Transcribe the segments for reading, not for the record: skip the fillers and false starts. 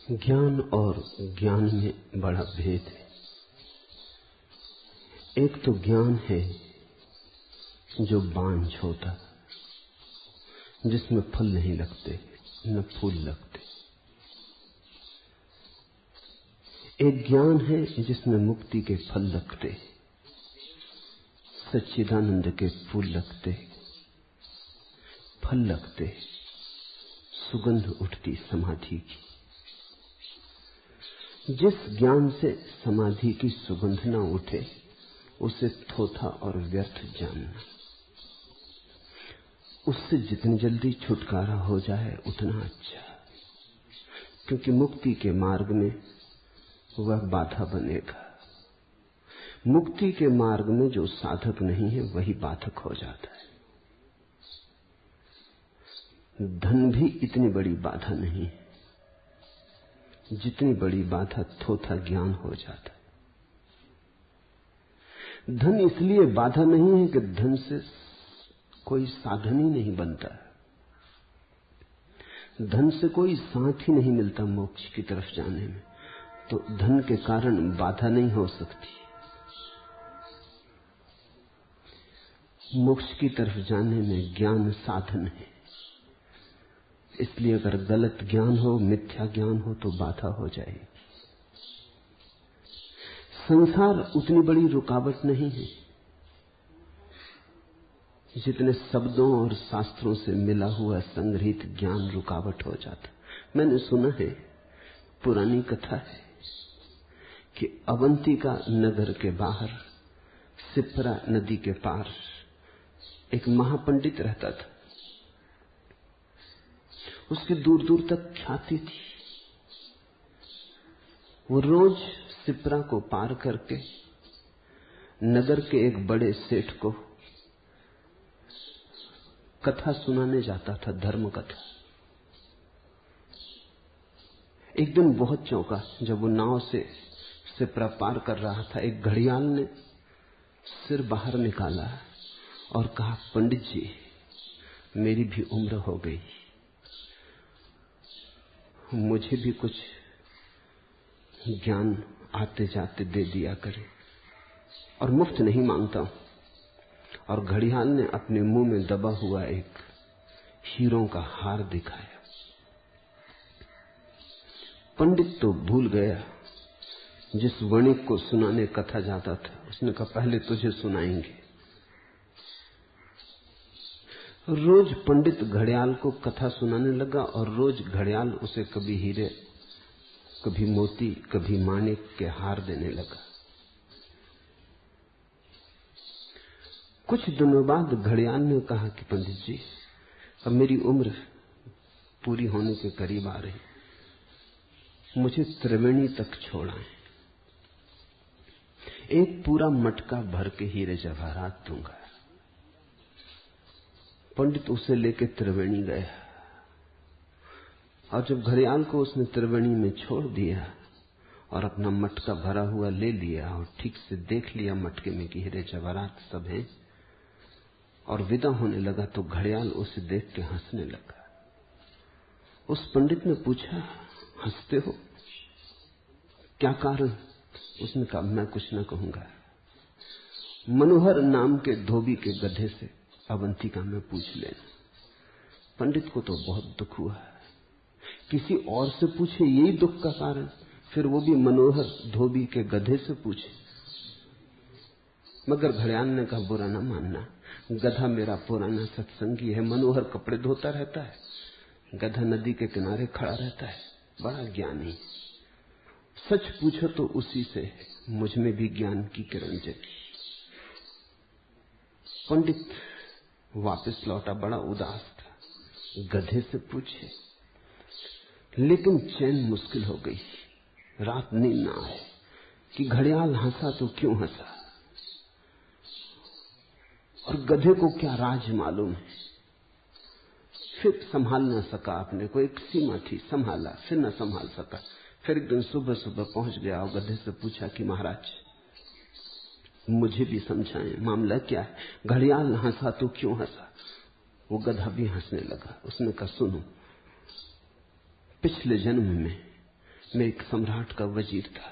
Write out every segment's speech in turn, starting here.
ज्ञान और ज्ञान में बड़ा भेद है। एक तो ज्ञान है जो बांझ होता, जिसमें फल नहीं लगते न फूल लगते। एक ज्ञान है जिसमें मुक्ति के फल लगते, सच्चिदानंद के फूल लगते, फल लगते, सुगंध उठती समाधि की। जिस ज्ञान से समाधि की सुगंध न उठे उसे थोथा और व्यर्थ जानना। उससे जितनी जल्दी छुटकारा हो जाए उतना अच्छा, क्योंकि मुक्ति के मार्ग में वह बाधा बनेगा। मुक्ति के मार्ग में जो साधक नहीं है वही बाधक हो जाता है। धन भी इतनी बड़ी बाधा नहीं है जितनी बड़ी बाधा थोथा ज्ञान हो जाता है। धन इसलिए बाधा नहीं है कि धन से कोई साधन ही नहीं बनता, धन से कोई साथ ही नहीं मिलता मोक्ष की तरफ जाने में, तो धन के कारण बाधा नहीं हो सकती। मोक्ष की तरफ जाने में ज्ञान साधन है, इसलिए अगर गलत ज्ञान हो, मिथ्या ज्ञान हो तो बाधा हो जाएगी। संसार उतनी बड़ी रुकावट नहीं है जितने शब्दों और शास्त्रों से मिला हुआ संग्रहित ज्ञान रुकावट हो जाता। मैंने सुना है, पुरानी कथा है कि अवंतिका नगर के बाहर सिप्रा नदी के पार एक महापंडित रहता था। उसकी दूर दूर तक ख्याति थी। वो रोज सिप्रा को पार करके नगर के एक बड़े सेठ को कथा सुनाने जाता था, धर्म कथा। एक दिन बहुत चौंका जब वो नाव से सिप्रा पार कर रहा था। एक घड़ियाल ने सिर बाहर निकाला और कहा, पंडित जी, मेरी भी उम्र हो गई, मुझे भी कुछ ज्ञान आते जाते दे दिया करे, और मुफ्त नहीं मांगता हूं। और घड़ियाल ने अपने मुंह में दबा हुआ एक हीरों का हार दिखाया। पंडित तो भूल गया, जिस वणिक को सुनाने कथा जाता था उसने कहा, पहले तुझे सुनाएंगे। रोज पंडित घड़ियाल को कथा सुनाने लगा और रोज घड़ियाल उसे कभी हीरे, कभी मोती, कभी माणिक के हार देने लगा। कुछ दिनों बाद घड़ियाल ने कहा कि पंडित जी, अब मेरी उम्र पूरी होने के करीब आ रही, मुझे त्रिवेणी तक छोड़ाएं, एक पूरा मटका भर के हीरे जवाहरात दूंगा। पंडित उसे लेके त्रिवेणी गया, और जब घड़ियाल को उसने त्रिवेणी में छोड़ दिया और अपना मटका भरा हुआ ले लिया और ठीक से देख लिया मटके में कि हीरे जवाहरात सब हैं, और विदा होने लगा, तो घड़ियाल उसे देख के हंसने लगा। उस पंडित ने पूछा, हंसते हो, क्या कारण? उसने कहा, मैं कुछ न कहूंगा। मनोहर नाम के धोबी के गधे से अवंतिका में पूछ लेना। पंडित को तो बहुत दुख हुआ, किसी और से पूछे यही दुख का कारण, फिर वो भी मनोहर धोबी के गधे से पूछे। मगर घड़ियाल ने कहा, बुरा ना मानना, गधा मेरा पुराना सत्संगी है, मनोहर कपड़े धोता रहता है, गधा नदी के किनारे खड़ा रहता है, बड़ा ज्ञानी। सच पूछो तो उसी से मुझ में भी ज्ञान की किरण जगी। पंडित वापस लौटा, बड़ा उदास था, गधे से पूछे, लेकिन चैन मुश्किल हो गई। रात नींद ना आए कि घड़ियाल हंसा तो क्यों हंसा, और गधे को क्या राज मालूम है। फिर संभाल ना सका अपने को, एक सीमा थी, संभाला, फिर न संभाल सका। फिर एक दिन सुबह सुबह पहुंच गया और गधे से पूछा कि महाराज, मुझे भी समझाएं, मामला क्या है? घड़ियाल हंसा तो क्यों हंसा? वो गधा भी हंसने लगा। उसने कहा, सुनो, पिछले जन्म में मैं एक सम्राट का वजीर था।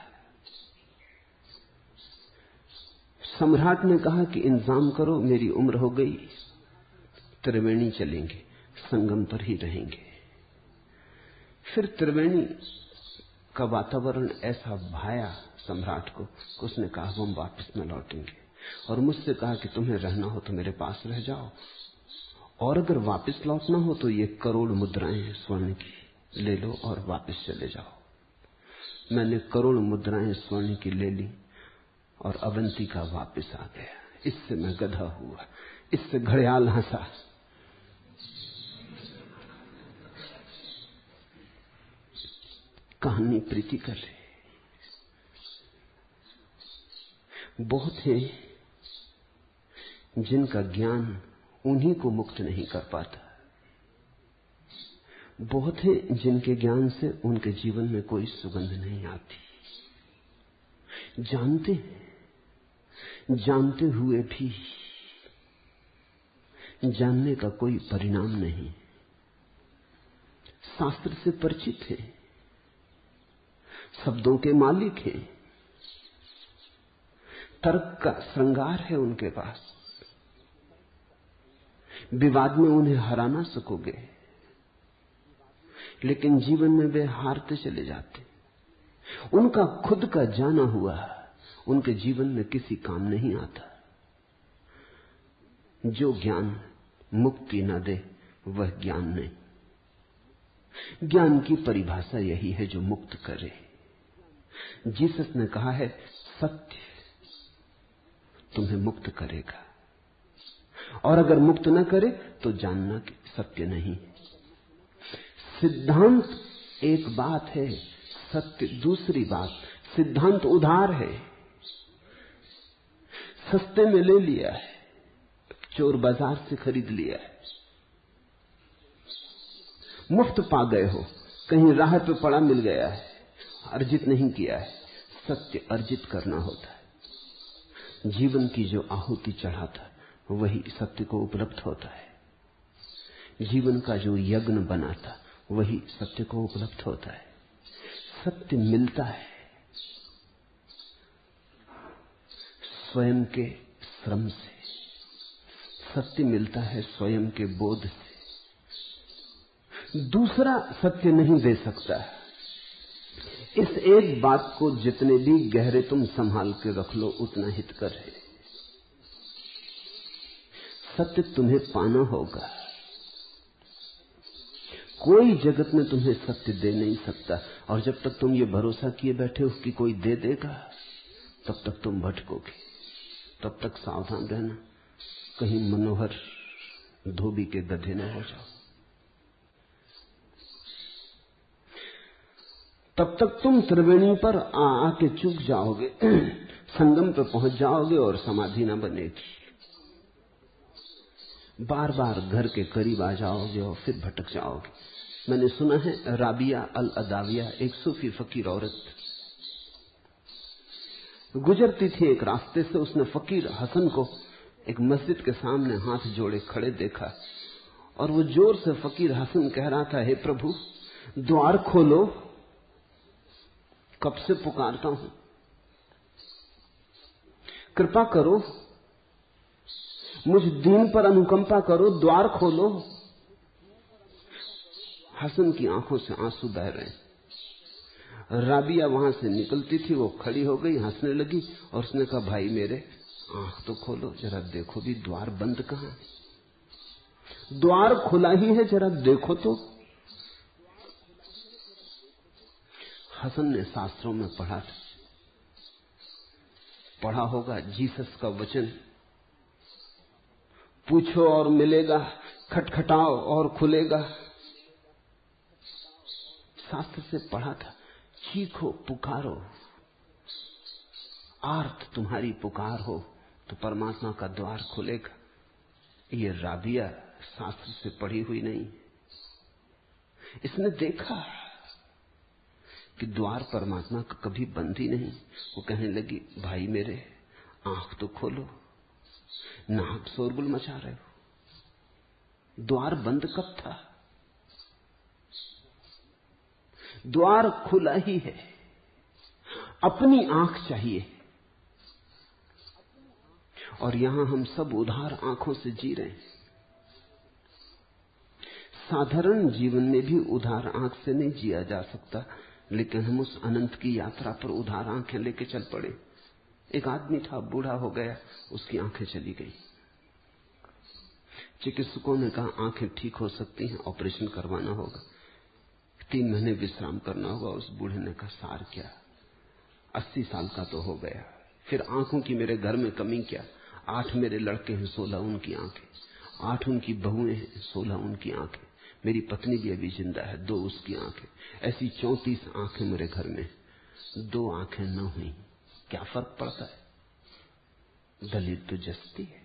सम्राट ने कहा कि इंतजाम करो, मेरी उम्र हो गई, त्रिवेणी चलेंगे, संगम पर ही रहेंगे। फिर त्रिवेणी का वातावरण ऐसा भाया सम्राट को कि उसने कहा हम वापस न लौटेंगे, और मुझसे कहा कि तुम्हें रहना हो तो मेरे पास रह जाओ, और अगर वापस लौटना हो तो ये करोड़ मुद्राएं स्वर्ण की ले लो और वापस चले जाओ। मैंने करोड़ मुद्राएं स्वर्ण की ले ली और अवंतिका वापस आ गया। इससे मैं गधा हुआ, इससे घड़ियाल हंसा। कहानी प्रीति कर रहे। बहुत है जिनका ज्ञान उन्हीं को मुक्त नहीं कर पाता। बहुत है जिनके ज्ञान से उनके जीवन में कोई सुगंध नहीं आती। जानते हुए भी जानने का कोई परिणाम नहीं। शास्त्र से परिचित है, शब्दों के मालिक हैं, तर्क का श्रृंगार है उनके पास, विवाद में उन्हें हरा ना सकोगे, लेकिन जीवन में वे हारते चले जाते। उनका खुद का जाना हुआ उनके जीवन में किसी काम नहीं आता। जो ज्ञान मुक्ति न दे वह ज्ञान नहीं। ज्ञान की परिभाषा यही है जो मुक्त करे। जीसस ने कहा है सत्य तुम्हें मुक्त करेगा, और अगर मुक्त न करे तो जानना कि सत्य नहीं। सिद्धांत एक बात है, सत्य दूसरी बात। सिद्धांत उधार है, सस्ते में ले लिया है, चोर बाजार से खरीद लिया है, मुफ्त पा गए हो, कहीं राह पे पड़ा मिल गया है, अर्जित नहीं किया है। सत्य अर्जित करना होता है। जीवन की जो आहुति चढ़ाता वही सत्य को उपलब्ध होता है। जीवन का जो यज्ञ बनाता वही सत्य को उपलब्ध होता है। सत्य मिलता है स्वयं के श्रम से, सत्य मिलता है स्वयं के बोध से। दूसरा सत्य नहीं दे सकता। इस एक बात को जितने भी गहरे तुम संभाल के रख लो उतना हितकर है। सत्य तुम्हें पाना होगा। कोई जगत में तुम्हें सत्य दे नहीं सकता, और जब तक तुम ये भरोसा किए बैठे हो कि कोई दे देगा तब तक तुम भटकोगे। तब तक सावधान रहना कहीं मनोहर धोबी के गधे न हो जाओ। तब तक तुम त्रिवेणी पर आके चूक जाओगे, संगम पर पहुंच जाओगे और समाधि न बनेगी। बार बार घर के करीब आ जाओगे और फिर भटक जाओगे। मैंने सुना है राबिया अल अदाविया, एक सूफी फकीर औरत, गुजरती थी एक रास्ते से। उसने फकीर हसन को एक मस्जिद के सामने हाथ जोड़े खड़े देखा, और वो जोर से फकीर हसन कह रहा था, हे प्रभु द्वार खोलो, कब से पुकारता हूं, कृपा करो, मुझ दीन पर अनुकंपा करो, द्वार खोलो। हसन की आंखों से आंसू बह रहे। राबिया वहां से निकलती थी, वो खड़ी हो गई, हंसने लगी, और उसने कहा, भाई मेरे आंख तो खोलो, जरा देखो भी द्वार बंद कहां है, द्वार खुला ही है, जरा देखो तो। हसन ने शास्त्रों में पढ़ा होगा जीसस का वचन, पूछो और मिलेगा, खटखटाओ और खुलेगा। शास्त्र से पढ़ा था, चीखो पुकारो, आर्त तुम्हारी पुकार हो तो परमात्मा का द्वार खुलेगा। ये राबिया शास्त्र से पढ़ी हुई नहीं, इसने देखा कि द्वार परमात्मा का कभी बंद ही नहीं। वो कहने लगी, भाई मेरे आंख तो खोलो, नाक शोरगुल मचा रहे हो, द्वार बंद कब था? द्वार खुला ही है, अपनी आंख चाहिए। और यहां हम सब उधार आंखों से जी रहे हैं। साधारण जीवन में भी उधार आंख से नहीं जिया जा सकता, लेकिन हम उस अनंत की यात्रा पर उधार आंखें लेके चल पड़े। एक आदमी था, बूढ़ा हो गया, उसकी आंखें चली गई। चिकित्सकों ने कहा आंखें ठीक हो सकती हैं, ऑपरेशन करवाना होगा, 3 महीने विश्राम करना होगा। उस बूढ़े ने कहा सार क्या, 80 साल का तो हो गया, फिर आंखों की मेरे घर में कमी क्या? 8 मेरे लड़के हैं, 16 उनकी आंखें, 8 उनकी बहुएं हैं, 16 उनकी आंखें, मेरी पत्नी भी अभी जिंदा है, 2 उसकी आंखें, ऐसी 34 आंखें मेरे घर में, 2 आंखें न हुई, क्या फर्क पड़ता है? दलील तो जस्ती है।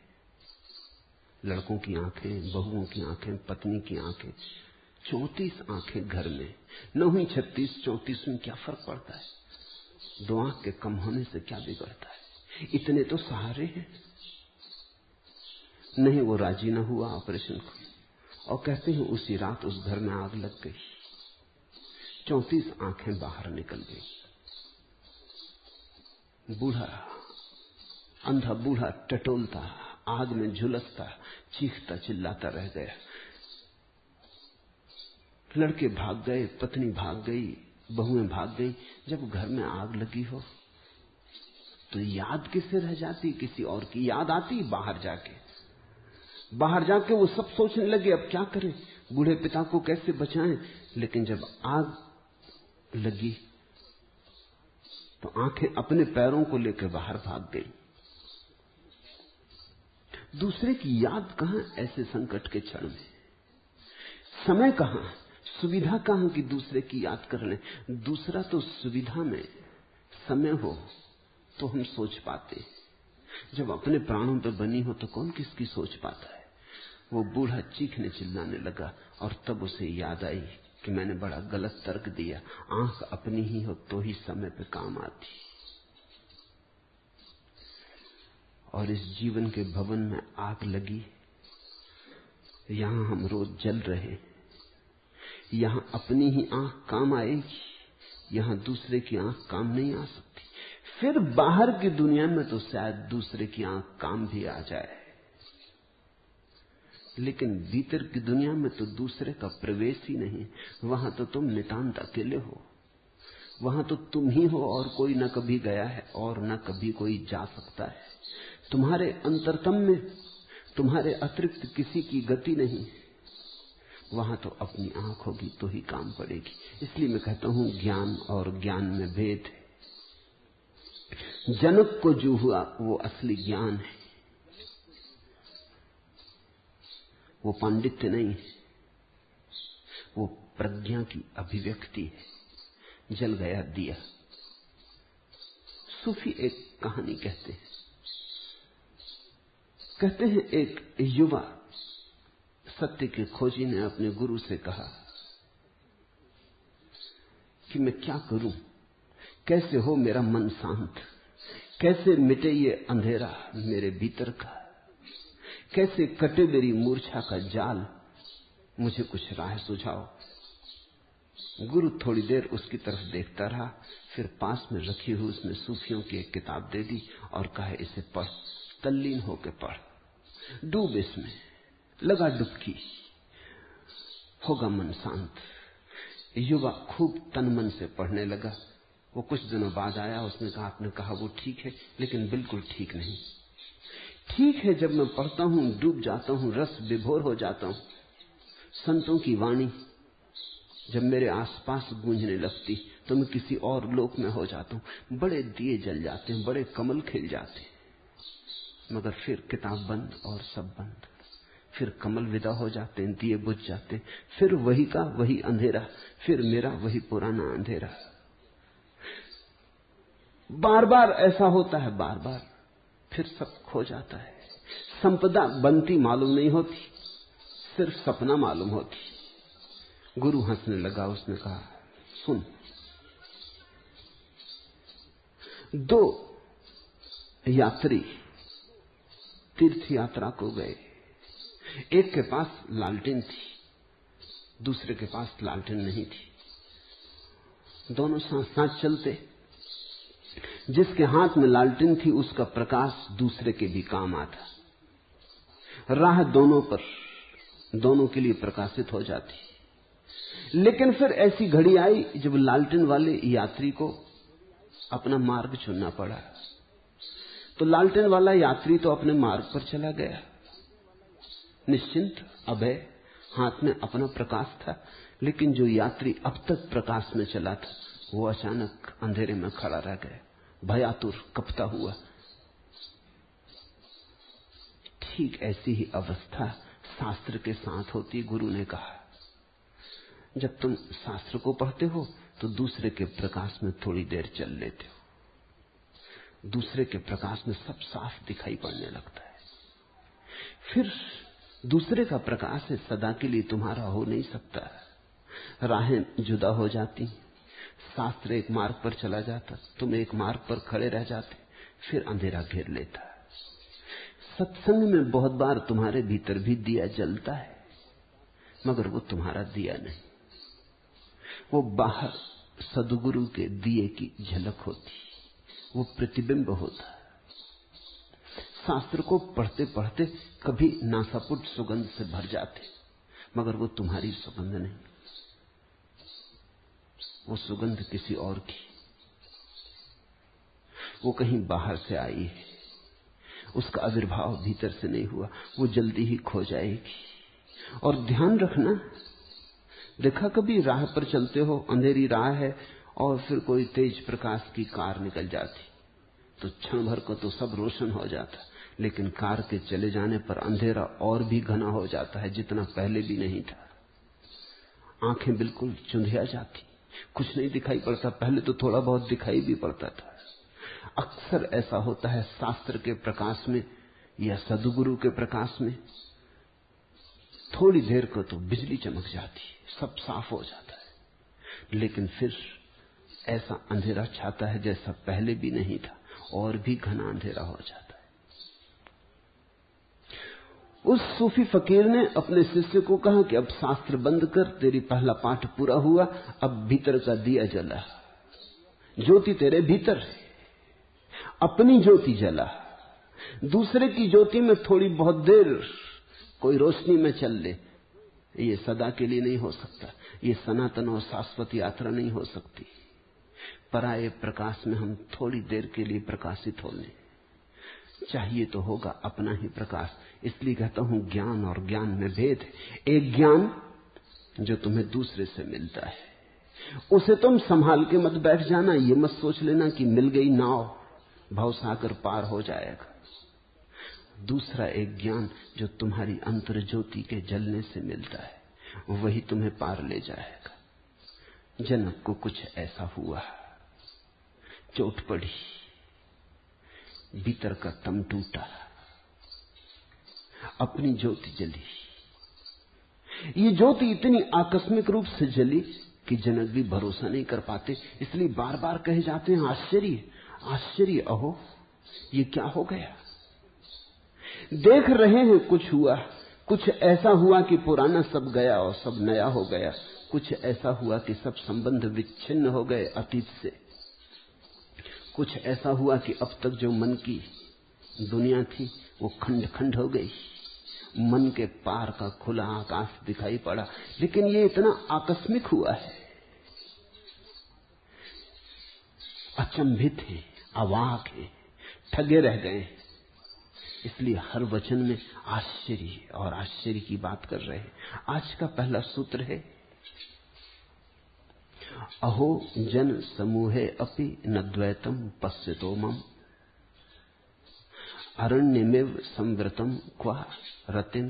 लड़कों की आंखें, बहुओं की आंखें, पत्नी की आंखें, 34 आंखें घर में, न हुई 36, 34 में क्या फर्क पड़ता है? 2 आंख के कम होने से क्या बिगड़ता है? इतने तो सहारे हैं। नहीं, वो राजी न हुआ ऑपरेशन को, और कहते हैं उसी रात उस घर में आग लग गई, 34 आंखें बाहर निकल गई। बूढ़ा, अंधा बूढ़ा टटोलता, आग में झुलसता, चीखता चिल्लाता रह गया। लड़के भाग गए, पत्नी भाग गई, बहुएं भाग गई। जब घर में आग लगी हो तो याद किससे रह जाती? किसी और की याद आती। बाहर जाके वो सब सोचने लगे अब क्या करें, बूढ़े पिता को कैसे बचाएं। लेकिन जब आग लगी तो आंखें अपने पैरों को लेकर बाहर भाग गई। दूसरे की याद कहां ऐसे संकट के क्षण में? समय कहां, सुविधा कहां कि दूसरे की याद कर लें? दूसरा तो सुविधा में, समय हो तो हम सोच पाते, जब अपने प्राणों पर बनी हो तो कौन किसकी सोच पाता है। वो बूढ़ा चीखने चिल्लाने लगा, और तब उसे याद आई कि मैंने बड़ा गलत तर्क दिया। आंख अपनी ही हो तो ही समय पे काम आती। और इस जीवन के भवन में आग लगी, यहां हम रोज जल रहे, यहां अपनी ही आंख काम आएगी, यहां दूसरे की आंख काम नहीं आ सकती। फिर बाहर की दुनिया में तो शायद दूसरे की आंख काम भी आ जाए, लेकिन भीतर की दुनिया में तो दूसरे का प्रवेश ही नहीं। वहां तो तुम नितांत अकेले हो, वहां तो तुम ही हो और कोई न कभी गया है और न कभी कोई जा सकता है। तुम्हारे अंतरतम में तुम्हारे अतिरिक्त किसी की गति नहीं। वहां तो अपनी आंख होगी तो ही काम पड़ेगी। इसलिए मैं कहता हूं ज्ञान और ज्ञान में भेद है। जनक को जो हुआ वो असली ज्ञान है, वो पांडित्य नहीं है, वो प्रज्ञा की अभिव्यक्ति है। जल गया दिया। सूफी एक कहानी कहते हैं एक युवा सत्य के खोजी ने अपने गुरु से कहा कि मैं क्या करूं, कैसे हो मेरा मन शांत, कैसे मिटे ये अंधेरा मेरे भीतर का, कैसे कटे मेरी मूर्छा का जाल, मुझे कुछ राह सुझाओ। गुरु थोड़ी देर उसकी तरफ देखता रहा, फिर पास में रखी हुई उसने सूफियों की एक किताब दे दी और कहा इसे पढ़, तल्लीन होकर पढ़, डूब इसमें, लगा डुबकी, होगा मन शांत। युवा खूब तन मन से पढ़ने लगा। वो कुछ दिनों बाद आया, उसने कहा आपने कहा वो ठीक है, लेकिन बिल्कुल ठीक नहीं। ठीक है जब मैं पढ़ता हूं, डूब जाता हूं, रस विभोर हो जाता हूं। संतों की वाणी जब मेरे आसपास गूंजने लगती तो मैं किसी और लोक में हो जाता हूं। बड़े दिए जल जाते हैं, बड़े कमल खिल जाते हैं, मगर फिर किताब बंद और सब बंद। फिर कमल विदा हो जाते हैं, दिए बुझ जाते हैं, फिर वही का वही अंधेरा, फिर मेरा वही पुराना अंधेरा। बार बार ऐसा होता है, बार बार फिर सब खो जाता है। संपदा बनती मालूम नहीं होती, सिर्फ सपना मालूम होती। गुरु हंसने लगा, उसने कहा सुन, 2 यात्री तीर्थ यात्रा को गए। एक के पास लालटेन थी, दूसरे के पास लालटेन नहीं थी। दोनों साथ साथ चलते। जिसके हाथ में लालटेन थी उसका प्रकाश दूसरे के भी काम आता। राह दोनों पर, दोनों के लिए प्रकाशित हो जाती। लेकिन फिर ऐसी घड़ी आई जब लालटेन वाले यात्री को अपना मार्ग चुनना पड़ा। तो लालटेन वाला यात्री तो अपने मार्ग पर चला गया, निश्चिंत, अभय, हाथ में अपना प्रकाश था। लेकिन जो यात्री अब तक प्रकाश में चला था वो अचानक अंधेरे में खड़ा रह गया, भयातुर, कपता हुआ। ठीक ऐसी ही अवस्था शास्त्र के साथ होती। गुरु ने कहा, जब तुम शास्त्र को पढ़ते हो तो दूसरे के प्रकाश में थोड़ी देर चल लेते हो, दूसरे के प्रकाश में सब साफ दिखाई पड़ने लगता है। फिर दूसरे का प्रकाश है, सदा के लिए तुम्हारा हो नहीं सकता। राहें जुदा हो जाती, शास्त्र एक मार्ग पर चला जाता, तुम एक मार्ग पर खड़े रह जाते, फिर अंधेरा घेर लेता। सत्संग में बहुत बार तुम्हारे भीतर भी दिया जलता है, मगर वो तुम्हारा दिया नहीं, वो बाहर सद्गुरु के दिए की झलक होती, वो प्रतिबिंब होता। शास्त्र को पढ़ते पढ़ते कभी नासापुट सुगंध से भर जाते, मगर वो तुम्हारी सुगंध नहीं, वो सुगंध किसी और की, वो कहीं बाहर से आई है, उसका आविर्भाव भीतर से नहीं हुआ, वो जल्दी ही खो जाएगी। और ध्यान रखना, देखा कभी राह पर चलते हो, अंधेरी राह है और फिर कोई तेज प्रकाश की कार निकल जाती, तो क्षण भर को तो सब रोशन हो जाता, लेकिन कार के चले जाने पर अंधेरा और भी घना हो जाता है, जितना पहले भी नहीं था। आंखें बिल्कुल चुंधिया जाती, कुछ नहीं दिखाई पड़ता। पहले तो थोड़ा बहुत दिखाई भी पड़ता था। अक्सर ऐसा होता है शास्त्र के प्रकाश में या सद्गुरु के प्रकाश में, थोड़ी देर को तो बिजली चमक जाती, सब साफ हो जाता है, लेकिन फिर ऐसा अंधेरा छाता है जैसा पहले भी नहीं था, और भी घना अंधेरा हो जाता है। उस सूफी फकीर ने अपने शिष्य को कहा कि अब शास्त्र बंद कर, तेरी पहला पाठ पूरा हुआ, अब भीतर का दिया जला, ज्योति तेरे भीतर है, अपनी ज्योति जला। दूसरे की ज्योति में थोड़ी बहुत देर कोई रोशनी में चल ले, ये सदा के लिए नहीं हो सकता, ये सनातन और शाश्वत यात्रा नहीं हो सकती। पराये प्रकाश में हम थोड़ी देर के लिए प्रकाशित हो लें, चाहिए तो होगा अपना ही प्रकाश। इसलिए कहता हूं ज्ञान और ज्ञान में भेद है। एक ज्ञान जो तुम्हें दूसरे से मिलता है, उसे तुम संभाल के मत बैठ जाना, ये मत सोच लेना कि मिल गई नाव, भवसागर पार हो जाएगा। दूसरा एक ज्ञान जो तुम्हारी अंतर ज्योति के जलने से मिलता है, वही तुम्हें पार ले जाएगा। जनक को कुछ ऐसा हुआ, चोट पड़ी, भीतर का तम टूटा, अपनी ज्योति जली। ये ज्योति इतनी आकस्मिक रूप से जली कि जनक भी भरोसा नहीं कर पाते, इसलिए बार बार कहे जाते हैं, आश्चर्य आश्चर्य, अहो ये क्या हो गया। देख रहे हैं कुछ हुआ, कुछ ऐसा हुआ कि पुराना सब गया और सब नया हो गया, कुछ ऐसा हुआ कि सब संबंध विच्छिन्न हो गए अतीत से, कुछ ऐसा हुआ कि अब तक जो मन की दुनिया थी वो खंड खंड हो गई, मन के पार का खुला आकाश दिखाई पड़ा। लेकिन ये इतना आकस्मिक हुआ है, अचंभित है, अवाक है, ठगे रह गए। इसलिए हर वचन में आश्चर्य और आश्चर्य की बात कर रहे हैं। आज का पहला सूत्र है, अहो जन समूहे अपि न द्वैतम पश्यतो मम अरण्यमेव संवृतम क्वा रतिम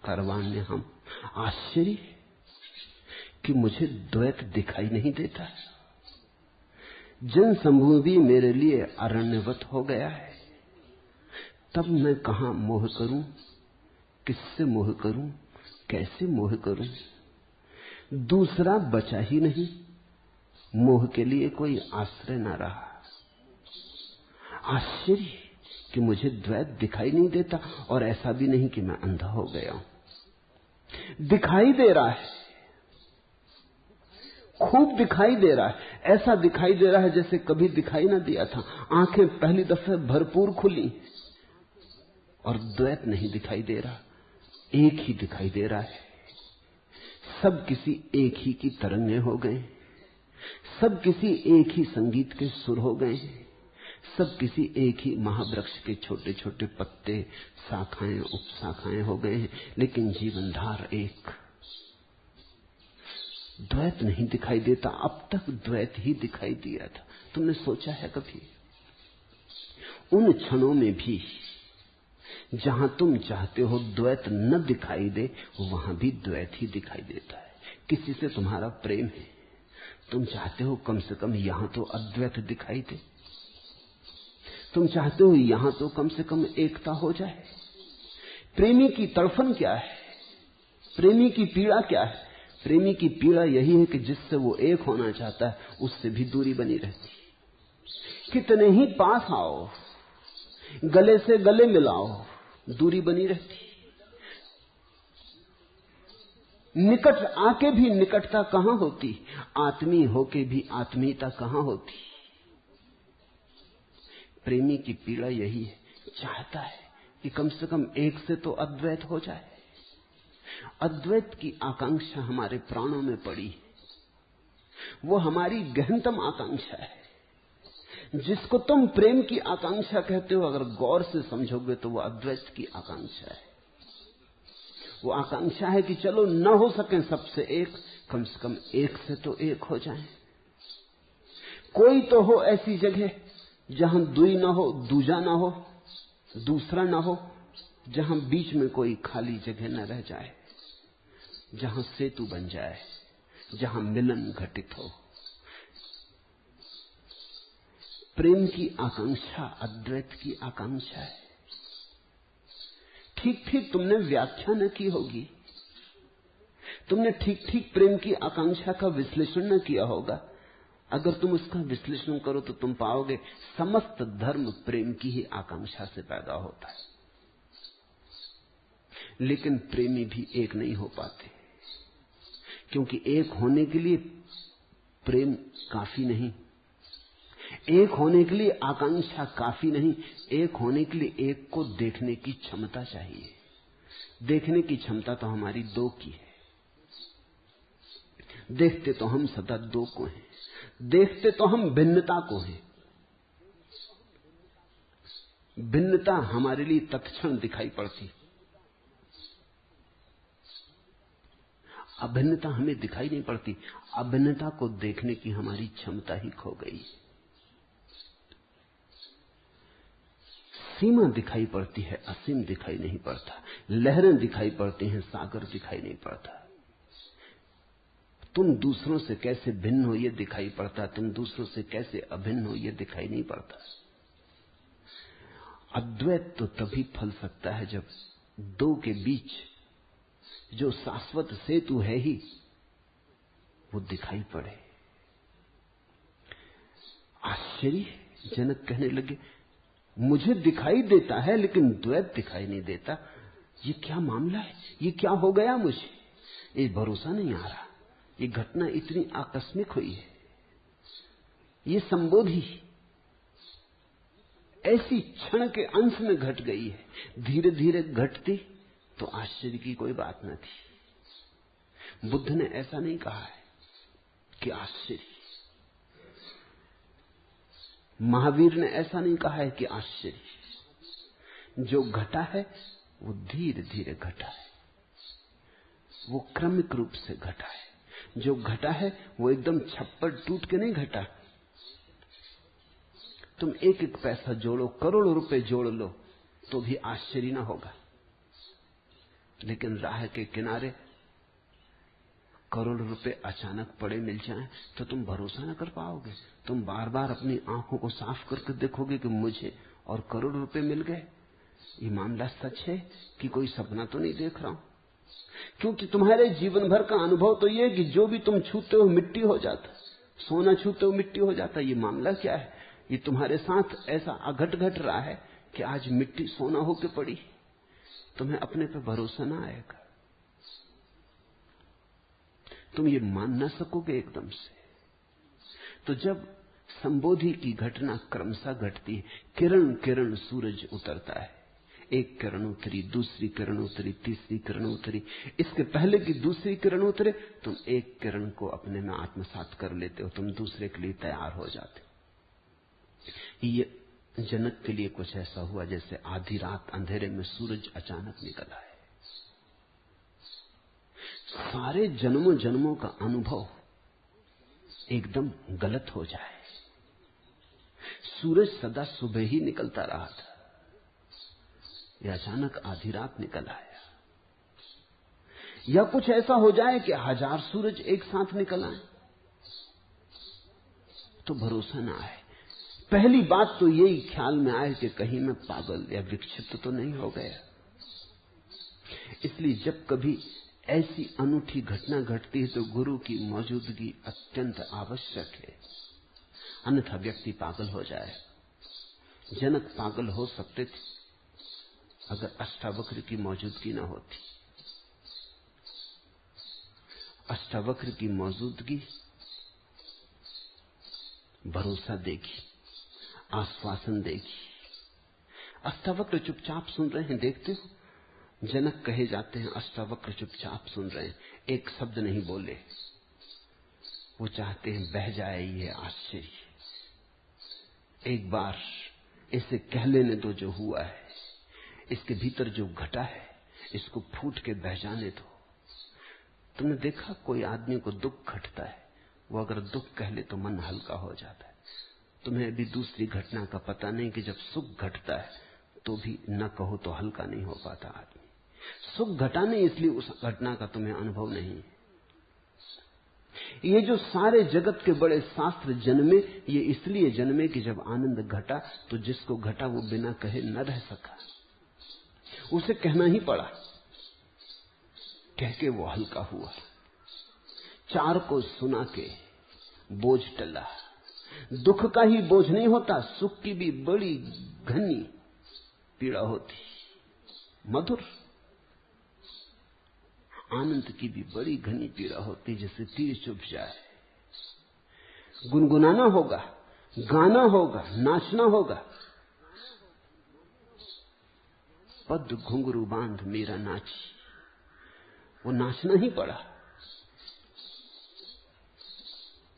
करवाण्य हम। आश्चर्य कि मुझे द्वैत दिखाई नहीं देता, जन समूह भी मेरे लिए अरण्यवत हो गया है, तब मैं कहां मोह करूं, किससे मोह करूं, कैसे मोह करूं। दूसरा बचा ही नहीं, मोह के लिए कोई आश्रय न रहा। आश्चर्य कि मुझे द्वैत दिखाई नहीं देता, और ऐसा भी नहीं कि मैं अंधा हो गया हूं। दिखाई दे रहा है, खूब दिखाई दे रहा है। ऐसा दिखाई दे रहा है जैसे कभी दिखाई ना दिया था। आंखें पहली दफे भरपूर खुली और द्वैत नहीं दिखाई दे रहा, एक ही दिखाई दे रहा है। सब किसी एक ही की तरंगें हो गए, सब किसी एक ही संगीत के सुर हो गए, सब किसी एक ही महावृक्ष के छोटे छोटे पत्ते, शाखाएं, उपशाखाएं हो गए हैं, लेकिन जीवनधार एक। द्वैत नहीं दिखाई देता। अब तक द्वैत ही दिखाई दिया था। तुमने सोचा है कभी? उन क्षणों में भी जहां तुम चाहते हो द्वैत न दिखाई दे, वहां भी द्वैत ही दिखाई देता है। किसी से तुम्हारा प्रेम है, तुम चाहते हो कम से कम यहां तो अद्वैत दिखाई दे। तुम चाहते हो यहां तो कम से कम एकता हो जाए। प्रेमी की तड़फन क्या है? प्रेमी की पीड़ा क्या है? प्रेमी की पीड़ा यही है कि जिससे वो एक होना चाहता है उससे भी दूरी बनी रहती। कितने ही पास आओ, गले से गले मिलाओ, दूरी बनी रहती। निकट आके भी निकटता कहां होती, आत्मीय होके भी आत्मीयता कहां होती। प्रेमी की पीड़ा यही है, चाहता है कि कम से कम एक से तो अद्वैत हो जाए। अद्वैत की आकांक्षा हमारे प्राणों में पड़ी है, वो हमारी गहनतम आकांक्षा है। जिसको तुम प्रेम की आकांक्षा कहते हो, अगर गौर से समझोगे तो वो अद्वैत की आकांक्षा है। वो आकांक्षा है कि चलो न हो सके सबसे एक, कम से कम एक से तो एक हो जाए। कोई तो हो ऐसी जगह जहां दुई ना हो, दूजा ना हो, दूसरा ना हो, जहां बीच में कोई खाली जगह न रह जाए, जहां सेतु बन जाए, जहां मिलन घटित हो। प्रेम की आकांक्षा अद्वैत की आकांक्षा है। ठीक ठीक तुमने व्याख्या न की होगी, तुमने ठीक ठीक प्रेम की आकांक्षा का विश्लेषण न किया होगा। अगर तुम उसका विश्लेषण करो तो तुम पाओगे समस्त धर्म प्रेम की ही आकांक्षा से पैदा होता है। लेकिन प्रेमी भी एक नहीं हो पाते, क्योंकि एक होने के लिए प्रेम काफी नहीं, एक होने के लिए आकांक्षा काफी नहीं, एक होने के लिए एक को देखने की क्षमता चाहिए। देखने की क्षमता तो हमारी दो की है। देखते तो हम सदा दो को हैं, देखते तो हम भिन्नता को हैं। भिन्नता हमारे लिए तत्क्षण दिखाई पड़ती, अभिन्नता हमें दिखाई नहीं पड़ती। अभिन्नता को देखने की हमारी क्षमता ही खो गई। सीमा दिखाई पड़ती है, असीम दिखाई नहीं पड़ता। लहरें दिखाई पड़ती हैं, सागर दिखाई नहीं पड़ता। तुम दूसरों से कैसे भिन्न हो ये दिखाई पड़ता, तुम दूसरों से कैसे अभिन्न हो ये दिखाई नहीं पड़ता। अद्वैत तो तभी फल सकता है जब दो के बीच जो शाश्वत सेतु है ही वो दिखाई पड़े। आश्चर्यजनक कहने लगे, मुझे दिखाई देता है लेकिन द्वैत दिखाई नहीं देता। ये क्या मामला है? ये क्या हो गया मुझे? ये भरोसा नहीं आ रहा। ये घटना इतनी आकस्मिक हुई है, ये संबोधि ऐसी क्षण के अंश में घट गई है। धीरे धीरे घटती तो आश्चर्य की कोई बात न थी। बुद्ध ने ऐसा नहीं कहा है कि आश्चर्य, महावीर ने ऐसा नहीं कहा है कि आश्चर्य। जो घटा है वो धीरे धीरे घटा है, वो क्रमिक रूप से घटा है। जो घटा है वो एकदम छप्पर टूट के नहीं घटा। तुम एक एक पैसा जोड़ो, करोड़ों रुपए जोड़ लो तो भी आश्चर्य ना होगा। लेकिन राह के किनारे करोड़ों रुपए अचानक पड़े मिल जाएं तो तुम भरोसा न कर पाओगे। तुम बार बार अपनी आंखों को साफ करके देखोगे कि मुझे और करोड़ रुपए मिल गए। ये मामला सच है कि कोई सपना तो नहीं देख रहा हूं? क्योंकि तुम्हारे जीवन भर का अनुभव तो ये है कि जो भी तुम छूते हो मिट्टी हो जाता, सोना छूते हो मिट्टी हो जाता। ये मामला क्या है? ये तुम्हारे साथ ऐसा अघट घट रहा है कि आज मिट्टी सोना होके पड़ी। तुम्हें अपने पे भरोसा ना आएगा, तुम ये मान ना सकोगे एकदम से। तो जब संबोधि की घटना क्रमशः घटती है, किरण किरण सूरज उतरता है, एक किरण उतरी, दूसरी किरण उतरी, तीसरी किरण उतरी, इसके पहले कि दूसरी किरण उतरे तुम एक किरण को अपने में आत्मसात कर लेते हो, तुम दूसरे के लिए तैयार हो जाते हो। ये जनक के लिए कुछ ऐसा हुआ जैसे आधी रात अंधेरे में सूरज अचानक निकल आए। सारे जन्मों जन्मों का अनुभव एकदम गलत हो जाए। सूरज सदा सुबह ही निकलता रहा था, यह अचानक आधी रात निकल आया। या कुछ ऐसा हो जाए कि 1000 सूरज एक साथ निकल आए तो भरोसा ना आए। पहली बात तो यही ख्याल में आए कि कहीं मैं पागल या विक्षिप्त तो नहीं हो गया। इसलिए जब कभी ऐसी अनूठी घटना घटती है तो गुरु की मौजूदगी अत्यंत आवश्यक है, अन्यथा व्यक्ति पागल हो जाए। जनक पागल हो सकते थे अगर अष्टावक्र की मौजूदगी न होती। अष्टावक्र की मौजूदगी भरोसा देगी, आश्वासन देगी। अष्टावक्र चुपचाप सुन रहे हैं, देखते हो जनक कहे जाते हैं, अष्टावक्र चुपचाप सुन रहे हैं, एक शब्द नहीं बोले। वो चाहते हैं बह जाए ये आश्चर्य, एक बार इसे कह लेने दो जो हुआ है, इसके भीतर जो घटा है इसको फूट के बह जाने दो। तुमने देखा कोई आदमी को दुख घटता है, वो अगर दुख कह ले तो मन हल्का हो जाता है। तुम्हें अभी दूसरी घटना का पता नहीं कि जब सुख घटता है तो भी न कहो तो हल्का नहीं हो पाता आदमी। सुख घटा नहीं इसलिए उस घटना का तुम्हें अनुभव नहीं। ये जो सारे जगत के बड़े शास्त्र जन्मे, ये इसलिए जन्मे कि जब आनंद घटा तो जिसको घटा वो बिना कहे न रह सका, उसे कहना ही पड़ा। कह के वो हल्का हुआ, चार को सुना के बोझ टला। दुख का ही बोझ नहीं होता, सुख की भी बड़ी घनी पीड़ा होती, मधुर। आनंद की भी बड़ी घनी पीड़ा होती, जैसे तीर चुभ जाए। गुनगुनाना होगा, गाना होगा, नाचना होगा। पद घुंघरू बांध मीरा नाची, वो नाचना ही पड़ा।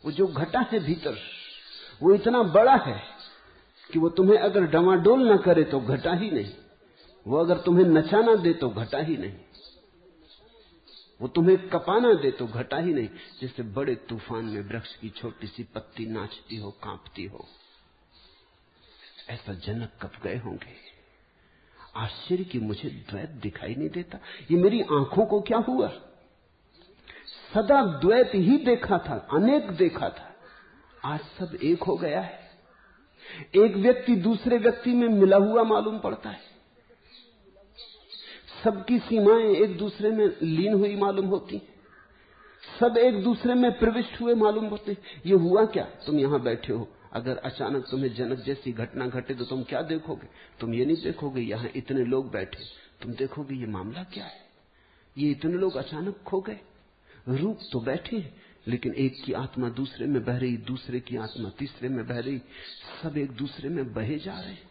वो जो घटा है भीतर वो इतना बड़ा है कि वो तुम्हें अगर डमाडोल न करे तो घटा ही नहीं, वो अगर तुम्हें नचाना दे तो घटा ही नहीं, वो तुम्हें कपाना दे तो घटा ही नहीं। जैसे बड़े तूफान में वृक्ष की छोटी सी पत्ती नाचती हो, कांपती हो, ऐसा जनक कब गए होंगे। आश्चर्य कि मुझे द्वैत दिखाई नहीं देता, ये मेरी आंखों को क्या हुआ। सदा द्वैत ही देखा था, अनेक देखा था, आज सब एक हो गया है। एक व्यक्ति दूसरे व्यक्ति में मिला हुआ मालूम पड़ता है, सबकी सीमाएं एक दूसरे में लीन हुई मालूम होती, सब एक दूसरे में प्रविष्ट हुए मालूम होते। ये हुआ क्या? तुम यहां बैठे हो, अगर अचानक तुम्हें जनक जैसी घटना घटे तो तुम क्या देखोगे? तुम ये नहीं देखोगे यहां इतने लोग बैठे, तुम देखोगे ये मामला क्या है, ये इतने लोग अचानक खो गए। रूप तो बैठे हैं, लेकिन एक की आत्मा दूसरे में बह रही, दूसरे की आत्मा तीसरे में बह रही, सब एक दूसरे में बहे जा रहे हैं।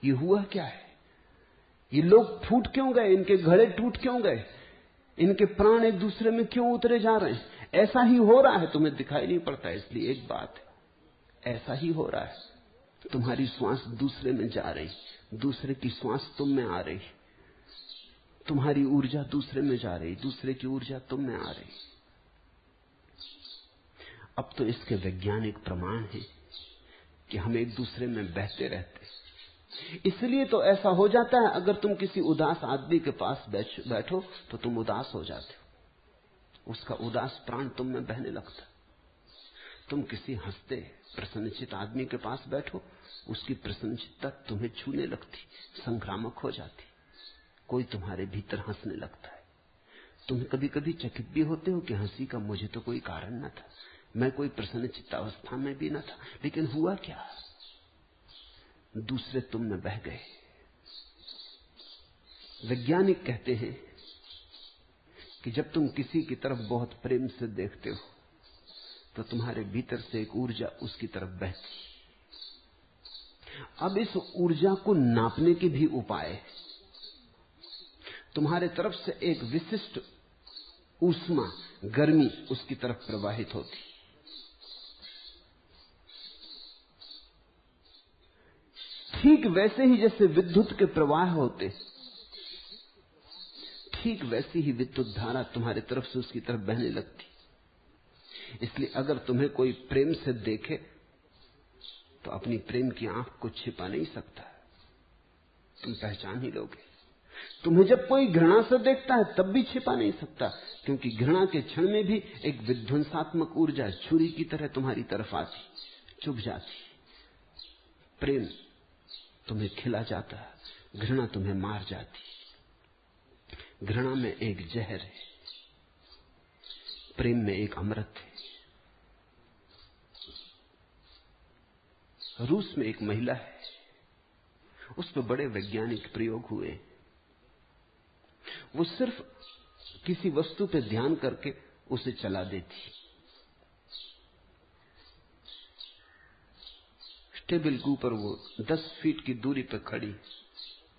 ये हुआ क्या है? ये लोग फूट क्यों गए? इनके घड़े टूट क्यों गए? इनके प्राण एक दूसरे में क्यों उतरे जा रहे हैं? ऐसा ही हो रहा है, तुम्हें दिखाई नहीं पड़ता। इसलिए एक बात है, ऐसा ही हो रहा है। तुम्हारी श्वास दूसरे में जा रही, दूसरे की श्वास तुम में आ रही, तुम्हारी ऊर्जा दूसरे में जा रही, दूसरे की ऊर्जा तुम में आ रही। अब तो इसके वैज्ञानिक प्रमाण हैं कि हम एक दूसरे में बहते रहते। इसलिए तो ऐसा हो जाता है, अगर तुम किसी उदास आदमी के पास बैठो तो तुम उदास हो जाते हो, उसका उदास प्राण तुम में बहने लगता। तुम किसी हंसते प्रसन्नचित आदमी के पास बैठो, उसकी प्रसन्नचित्ता तुम्हें छूने लगती, संक्रामक हो जाती, कोई तुम्हारे भीतर हंसने लगता है। तुम कभी कभी चकित भी होते हो कि हंसी का मुझे तो कोई कारण न था, मैं कोई प्रसन्नचित्त अवस्था में भी न था, लेकिन हुआ क्या? दूसरे तुम में बह गए। वैज्ञानिक कहते हैं कि जब तुम किसी की तरफ बहुत प्रेम से देखते हो तो तुम्हारे भीतर से एक ऊर्जा उसकी तरफ बहती। अब इस ऊर्जा को नापने के भी उपाय है। तुम्हारे तरफ से एक विशिष्ट ऊष्मा, गर्मी उसकी तरफ प्रवाहित होती। ठीक वैसे ही जैसे विद्युत के प्रवाह होते, ठीक वैसी ही विद्युत धारा तुम्हारे तरफ से उसकी तरफ बहने लगती। इसलिए अगर तुम्हें कोई प्रेम से देखे तो अपनी प्रेम की आंख को छिपा नहीं सकता, तुम पहचान ही लोगे। तुम्हें जब कोई घृणा से देखता है तब भी छिपा नहीं सकता, क्योंकि घृणा के क्षण में भी एक विध्वंसात्मक ऊर्जा छुरी की तरह तुम्हारी तरफ आती, चुभ जाती। प्रेम तुम्हें खिला जाता, घृणा तुम्हें मार जाती। घृणा में एक जहर है, प्रेम में एक अमृत है। रूस में एक महिला है, उस पर बड़े वैज्ञानिक प्रयोग हुए। वो सिर्फ किसी वस्तु पे ध्यान करके उसे चला देती। टेबल के ऊपर वो 10 फीट की दूरी पर खड़ी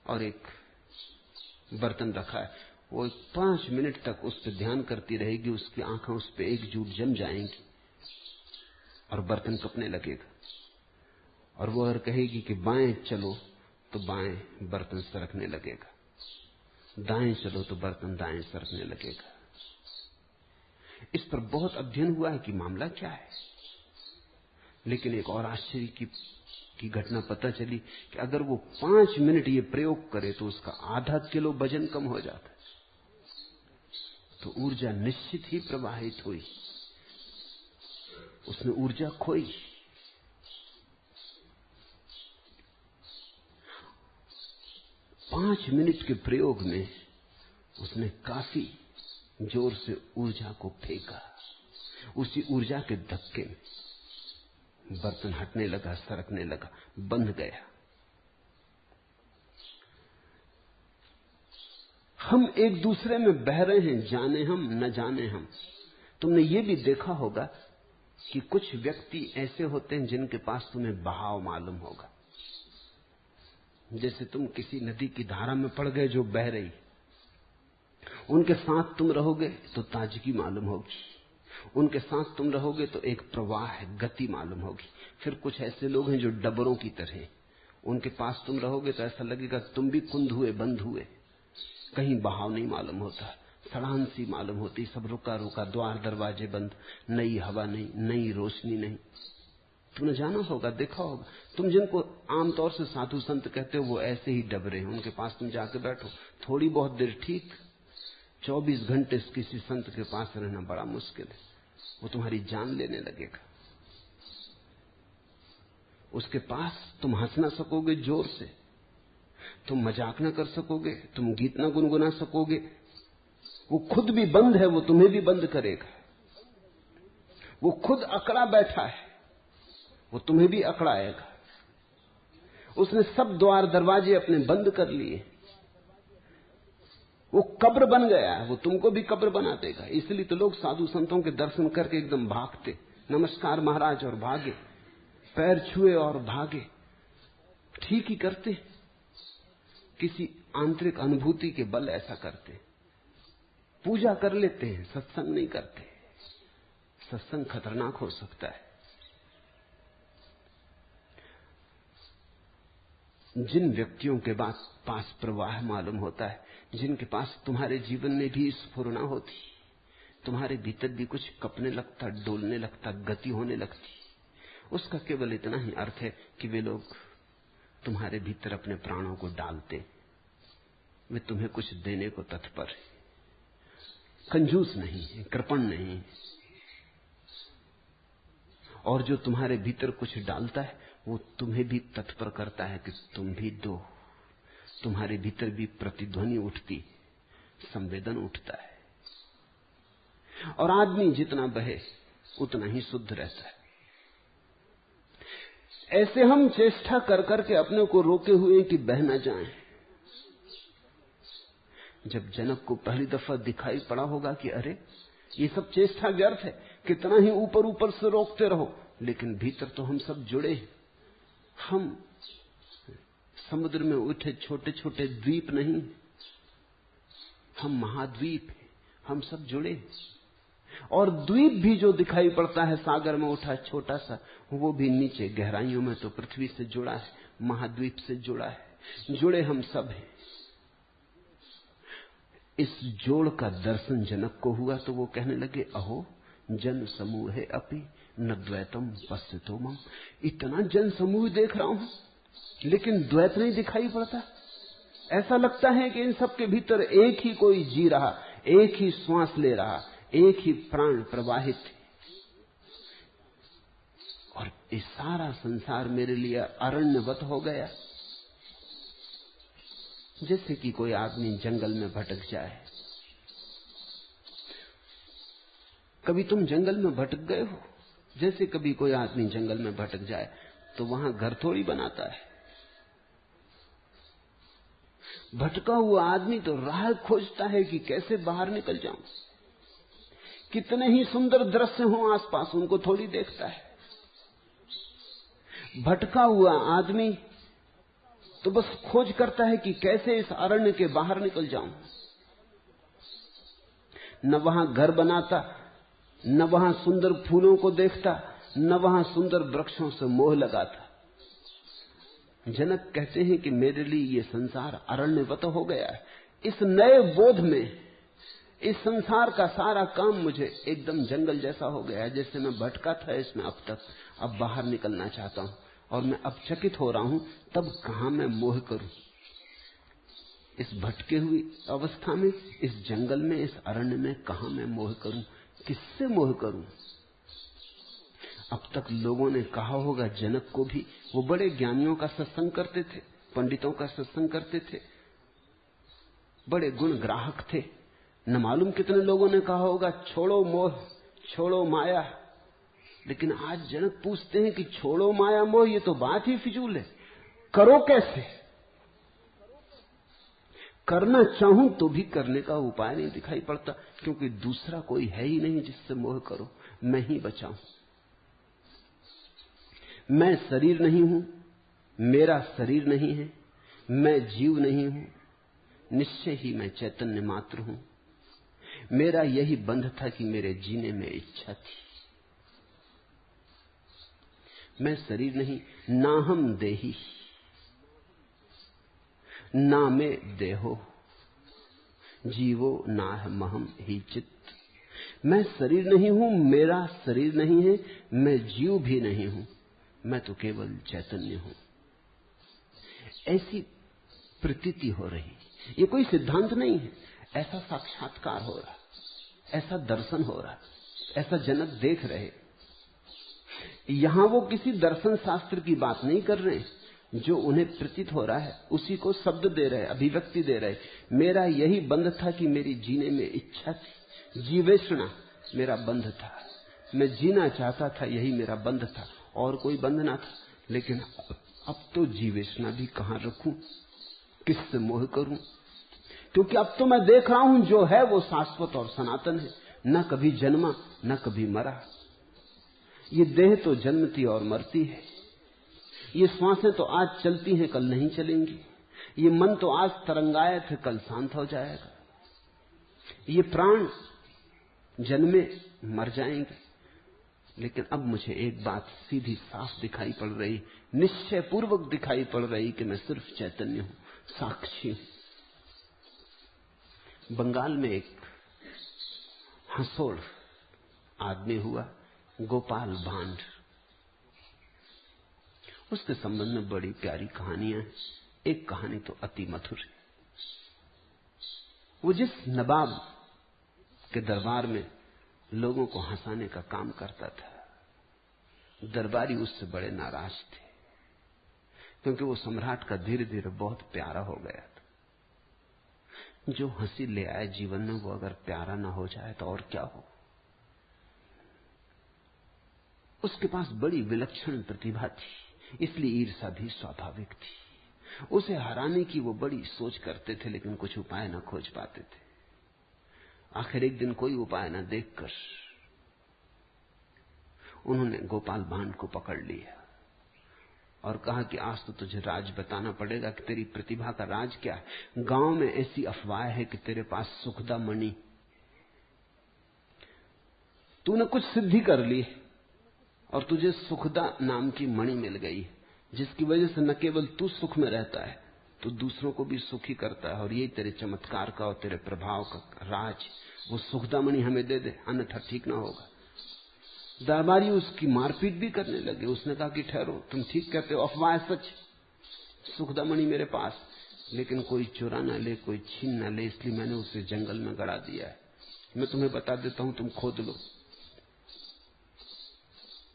और एक बर्तन रखा है। वो 5 मिनट तक उस पर ध्यान करती रहेगी, उसकी आंखें उस पर एकजुट जम जाएंगी और बर्तन कपने लगेगा। और वो अगर कहेगी कि बाएं चलो तो बाएं बर्तन सरकने लगेगा, दाएं चलो तो बर्तन दाएं सरकने लगेगा। इस पर बहुत अध्ययन हुआ है कि मामला क्या है, लेकिन एक और आश्चर्य की घटना पता चली कि अगर वो 5 मिनट ये प्रयोग करे तो उसका आधा किलो वजन कम हो जाता है। तो ऊर्जा निश्चित ही प्रवाहित हुई, उसने ऊर्जा खोई। पांच मिनट के प्रयोग में उसने काफी जोर से ऊर्जा को फेंका। उसी ऊर्जा के धक्के में बर्तन हटने लगा, सरकने लगा, बंध गया। हम एक दूसरे में बह रहे हैं, जाने हम न जाने हम। तुमने ये भी देखा होगा कि कुछ व्यक्ति ऐसे होते हैं जिनके पास तुम्हें बहाव मालूम होगा। जैसे तुम किसी नदी की धारा में पड़ गए जो बह रही, उनके साथ तुम रहोगे तो ताजगी मालूम होगी, उनके साथ तुम रहोगे तो एक प्रवाह, गति मालूम होगी। फिर कुछ ऐसे लोग हैं जो डबरों की तरह, उनके पास तुम रहोगे तो ऐसा लगेगा तुम भी कुंद हुए, बंद हुए, कहीं बहाव नहीं मालूम होता, सड़ान सी मालूम होती, सब रुका रुका, द्वार दरवाजे बंद, नई हवा नहीं, नई रोशनी नहीं। तुमने जाना होगा, देखा होगा। तुम जिनको आमतौर से साधु संत कहते हो वो ऐसे ही डबरे हैं। उनके पास तुम जाके बैठो थोड़ी बहुत देर, ठीक, 24 घंटे किसी संत के पास रहना बड़ा मुश्किल है। वो तुम्हारी जान लेने लगेगा। उसके पास तुम हंस ना सकोगे जोर से, तुम मजाक ना कर सकोगे, तुम गीत ना गुनगुना सकोगे। वो खुद भी बंद है, वो तुम्हें भी बंद करेगा। वो खुद अकड़ा बैठा है, वो तुम्हें भी अकड़ाएगा। उसने सब द्वार दरवाजे अपने बंद कर लिए। वो कब्र बन गया, वो तुमको भी कब्र बना देगा। इसलिए तो लोग साधु संतों के दर्शन करके एकदम भागते, नमस्कार महाराज और भागे, पैर छुए और भागे। ठीक ही करते, किसी आंतरिक अनुभूति के बल ऐसा करते। पूजा कर लेते हैं, सत्संग नहीं करते। सत्संग खतरनाक हो सकता है। जिन व्यक्तियों के पास प्रवाह मालूम होता है, जिनके पास तुम्हारे जीवन में भी स्फुरना होती, तुम्हारे भीतर भी कुछ कपने लगता, डोलने लगता, गति होने लगती, उसका केवल इतना ही अर्थ है कि वे लोग तुम्हारे भीतर अपने प्राणों को डालते, वे तुम्हें कुछ देने को तत्पर है, कंजूस नहीं है, कृपण नहीं है। और जो तुम्हारे भीतर कुछ डालता है वो तुम्हें भी तत्पर करता है कि तुम भी दो। तुम्हारे भीतर भी प्रतिध्वनि उठती, संवेदन उठता है। और आदमी जितना बहे उतना ही शुद्ध रहता है। ऐसे हम चेष्टा कर करके अपने को रोके हुए कि बह न जाएं। जब जनक को पहली दफा दिखाई पड़ा होगा कि अरे ये सब चेष्टा व्यर्थ है, कितना ही ऊपर ऊपर से रोकते रहो, लेकिन भीतर तो हम सब जुड़े हैं। हम समुद्र में उठे छोटे छोटे द्वीप नहीं, हम महाद्वीप हैं, हम सब जुड़े। और द्वीप भी जो दिखाई पड़ता है सागर में उठा छोटा सा, वो भी नीचे गहराइयों में तो पृथ्वी से जुड़ा है, महाद्वीप से जुड़ा है। जुड़े हम सब हैं। इस जोड़ का दर्शन जनक को हुआ तो वो कहने लगे, अहो जन समूह है अपि न द्वैतम पश्यतो मम। इतना जन समूह देख रहा हूं लेकिन द्वैत नहीं दिखाई पड़ता। ऐसा लगता है कि इन सब के भीतर एक ही कोई जी रहा, एक ही श्वास ले रहा, एक ही प्राण प्रवाहित है। और इस सारा संसार मेरे लिए अरण्यवत हो गया, जैसे कि कोई आदमी जंगल में भटक जाए। कभी तुम जंगल में भटक गए हो? जैसे कभी कोई आदमी जंगल में भटक जाए तो वहां घर थोड़ी बनाता है। भटका हुआ आदमी तो राह खोजता है कि कैसे बाहर निकल जाऊं। कितने ही सुंदर दृश्य हों आसपास, उनको थोड़ी देखता है। भटका हुआ आदमी तो बस खोज करता है कि कैसे इस अरण्य के बाहर निकल जाऊं। न वहां घर बनाता, न वहां सुंदर फूलों को देखता, न वहां सुंदर वृक्षों से मोह लगाता। जनक कहते हैं कि मेरे लिए ये संसार अरण्यवत हो गया है। इस नए बोध में इस संसार का सारा काम मुझे एकदम जंगल जैसा हो गया है। जैसे मैं भटका था इसमें अब तक, अब बाहर निकलना चाहता हूं और मैं अब चकित हो रहा हूं तब कहां मैं मोह करूं। इस भटके हुई अवस्था में, इस जंगल में, इस अरण्य में कहां मैं मोह करूं, किससे मोह करूं। अब तक लोगों ने कहा होगा जनक को भी, वो बड़े ज्ञानियों का सत्संग करते थे, पंडितों का सत्संग करते थे, बड़े गुण ग्राहक थे। न मालूम कितने लोगों ने कहा होगा छोड़ो मोह, छोड़ो माया। लेकिन आज जनक पूछते हैं कि छोड़ो माया मोह, ये तो बात ही फिजूल है। करो कैसे? करना चाहूं तो भी करने का उपाय नहीं दिखाई पड़ता, क्योंकि दूसरा कोई है ही नहीं जिससे मोह करो। मैं ही बचाऊं। मैं शरीर नहीं हूं, मेरा शरीर नहीं है, मैं जीव नहीं हूं, निश्चय ही मैं चैतन्य मात्र हूं। मेरा यही बंध था कि मेरे जीने में इच्छा थी। मैं शरीर नहीं, ना हम देही, ना में देहो, जीवो ना महम ही चित्त। मैं शरीर नहीं हूं, मेरा शरीर नहीं है, मैं जीव भी नहीं हूं, मैं तो केवल चैतन्य हूं। ऐसी प्रतीति हो रही। ये कोई सिद्धांत नहीं है, ऐसा साक्षात्कार हो रहा, ऐसा दर्शन हो रहा, ऐसा जनक देख रहे। यहां वो किसी दर्शन शास्त्र की बात नहीं कर रहे, जो उन्हें प्रतीत हो रहा है उसी को शब्द दे रहे, अभिव्यक्ति दे रहे। मेरा यही बंध था कि मेरी जीने में इच्छा थी, जीवेषणा मेरा बंध था, मैं जीना चाहता था, यही मेरा बंध था, और कोई बंध ना था। लेकिन अब तो जीवेषणा भी कहां रखूं, किससे मोह करूं, क्योंकि अब तो मैं देख रहा हूं जो है वो शाश्वत और सनातन है, न कभी जन्मा न कभी मरा। ये देह तो जन्मती और मरती है, ये श्वासें तो आज चलती हैं कल नहीं चलेंगी, ये मन तो आज तरंगायत है कल शांत हो जाएगा, ये प्राण जन्मे मर जाएंगे। लेकिन अब मुझे एक बात सीधी साफ दिखाई पड़ रही, निश्चय पूर्वक दिखाई पड़ रही कि मैं सिर्फ चैतन्य हूं, साक्षी हूं। बंगाल में एक हंसोड़ आदमी हुआ, गोपाल भांड। उसके संबंध में बड़ी प्यारी कहानियां हैं। एक कहानी तो अति मधुर है। वो जिस नवाब के दरबार में लोगों को हंसाने का काम करता था, दरबारी उससे बड़े नाराज थे, क्योंकि वो सम्राट का धीरे धीरे बहुत प्यारा हो गया था। जो हंसी ले आए जीवन में, वो अगर प्यारा ना हो जाए तो और क्या हो। उसके पास बड़ी विलक्षण प्रतिभा थी, इसलिए ईर्ष्या भी स्वाभाविक थी। उसे हराने की वो बड़ी सोच करते थे, लेकिन कुछ उपाय न खोज पाते थे। आखिर एक दिन कोई उपाय न देखकर उन्होंने गोपाल भांड को पकड़ लिया और कहा कि आज तो तुझे राज बताना पड़ेगा कि तेरी प्रतिभा का राज क्या है। गांव में ऐसी अफवाह है कि तेरे पास सुखदा मणि, तूने कुछ सिद्धि कर ली और तुझे सुखदा नाम की मणि मिल गई, जिसकी वजह से न केवल तू सुख में रहता है, तो दूसरों को भी सुखी करता है। और यही तेरे चमत्कार का और तेरे प्रभाव का राज। वो सुखदा मणि हमें दे दे, अन्यथा ठीक ना होगा। दरबारी उसकी मारपीट भी करने लगे। उसने कहा कि ठहरो, तुम ठीक कहते हो, अफवाह सच, सुखदा मणि मेरे पास, लेकिन कोई चुरा ना ले, कोई छीन ना ले, इसलिए मैंने उसे जंगल में गड़ा दिया है। मैं तुम्हें बता देता हूं, तुम खोद लो।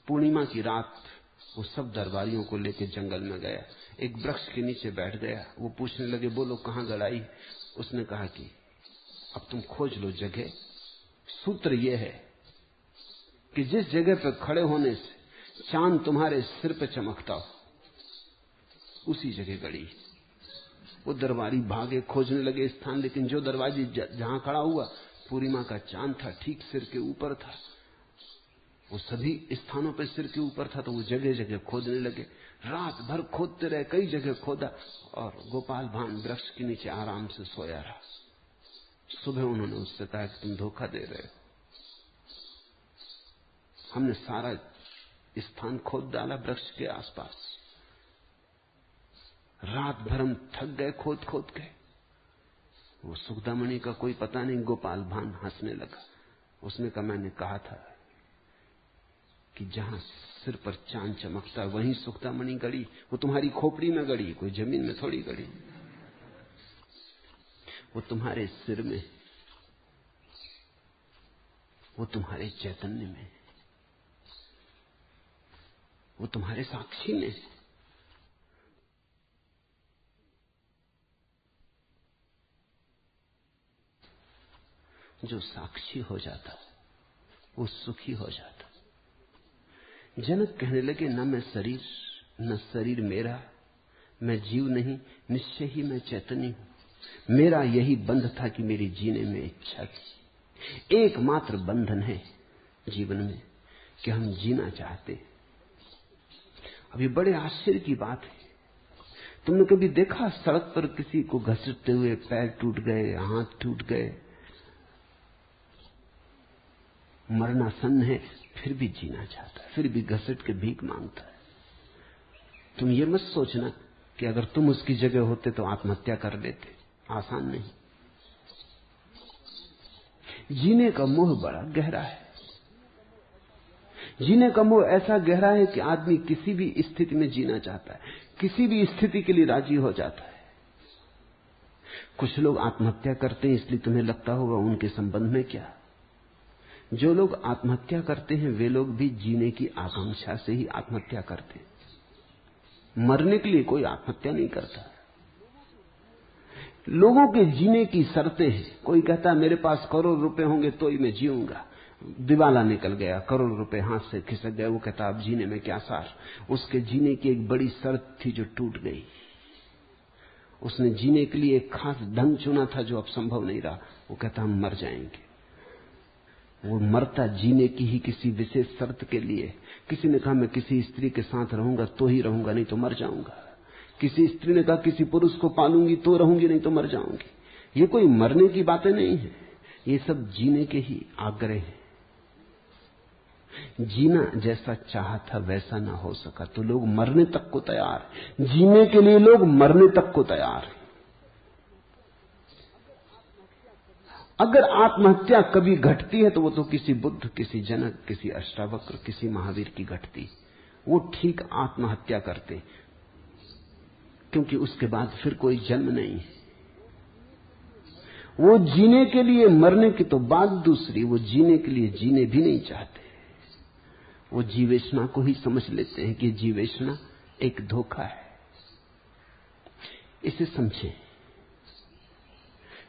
पूर्णिमा की रात वो सब दरबारियों को लेकर जंगल में गया, एक वृक्ष के नीचे बैठ गया। वो पूछने लगे, बोलो कहां गड़ाई? उसने कहा कि अब तुम खोज लो जगह। सूत्र यह है कि जिस जगह पर खड़े होने से चांद तुम्हारे सिर पे चमकता हो, उसी जगह गड़ी। वो दरबारी भागे, खोजने लगे स्थान, लेकिन जो दरवाजी जहां खड़ा हुआ, पूर्णिमा का चांद था, ठीक सिर के ऊपर था। वो सभी स्थानों पर सिर के ऊपर था, तो वो जगह जगह खोदने लगे। रात भर खोदते रहे, कई जगह खोदा, और गोपाल भांड वृक्ष के नीचे आराम से सोया रहा। सुबह उन्होंने उससे कहा कि तुम धोखा दे रहे हो, हमने सारा स्थान खोद डाला वृक्ष के आसपास, रात भर हम थक गए खोद खोद के। वो सुखदा मणि का कोई पता नहीं। गोपाल भांड हंसने लगा। उसने कहा, मैंने कहा था कि जहां सिर पर चांद चमकता है वहीं सुखदा मणि गड़ी। वो तुम्हारी खोपड़ी में गड़ी, कोई जमीन में थोड़ी गड़ी। वो तुम्हारे सिर में, वो तुम्हारे चैतन्य में, वो तुम्हारे साक्षी में। जो साक्षी हो जाता वो सुखी हो जाता। जनक कहने लगे, न मैं शरीर न शरीर मेरा, मैं जीव नहीं, निश्चय ही मैं चैतन्य हूं। मेरा यही बंध था कि मेरी जीने में इच्छा थी। एकमात्र बंधन है जीवन में कि हम जीना चाहते हैं। अब ये बड़े आश्चर्य की बात है। तुमने कभी देखा सड़क पर किसी को घसीटते हुए पैर टूट गए, हाथ टूट गए, मरणासन्न है, फिर भी जीना चाहता है, फिर भी घसीट के भीख मांगता है। तुम ये मत सोचना कि अगर तुम उसकी जगह होते तो आत्महत्या कर लेते। आसान नहीं। जीने का मोह बड़ा गहरा है। जीने का मोह ऐसा गहरा है कि आदमी किसी भी स्थिति में जीना चाहता है, किसी भी स्थिति के लिए राजी हो जाता है। कुछ लोग आत्महत्या करते हैं, इसलिए तुम्हें लगता होगा उनके संबंध में क्या। जो लोग आत्महत्या करते हैं वे लोग भी जीने की आकांक्षा से ही आत्महत्या करते हैं। मरने के लिए कोई आत्महत्या नहीं करता। लोगों के जीने की शर्तें हैं। कोई कहता है मेरे पास करोड़ रुपए होंगे तो ही मैं जीऊंगा। दिवाला निकल गया, करोड़ रुपए हाथ से खिसक गए, वो कहता अब जीने में क्या सार। उसके जीने की एक बड़ी शर्त थी जो टूट गई। उसने जीने के लिए एक खास ढंग चुना था जो अब संभव नहीं रहा। वो कहता हम मर जाएंगे। वो मरता जीने की ही किसी विशेष शर्त के लिए। किसी ने कहा मैं किसी स्त्री के साथ रहूंगा तो ही रहूंगा, नहीं तो मर जाऊंगा। किसी स्त्री ने कहा किसी पुरुष को पालूंगी तो रहूंगी, नहीं तो मर जाऊंगी। ये कोई मरने की बातें नहीं है, ये सब जीने के ही आग्रह हैं। जीना जैसा चाहा था वैसा ना हो सका तो लोग मरने तक को तैयार हैं। जीने के लिए लोग मरने तक को तैयार हैं। अगर आत्महत्या कभी घटती है तो वो तो किसी बुद्ध, किसी जनक, किसी अष्टावक्र, किसी महावीर की घटती। वो ठीक आत्महत्या करते, क्योंकि उसके बाद फिर कोई जन्म नहीं है। वो जीने के लिए मरने की तो बात दूसरी, वो जीने के लिए जीने भी नहीं चाहते। वो जीवेशना को ही समझ लेते हैं कि जीवेशना एक धोखा है। इसे समझें।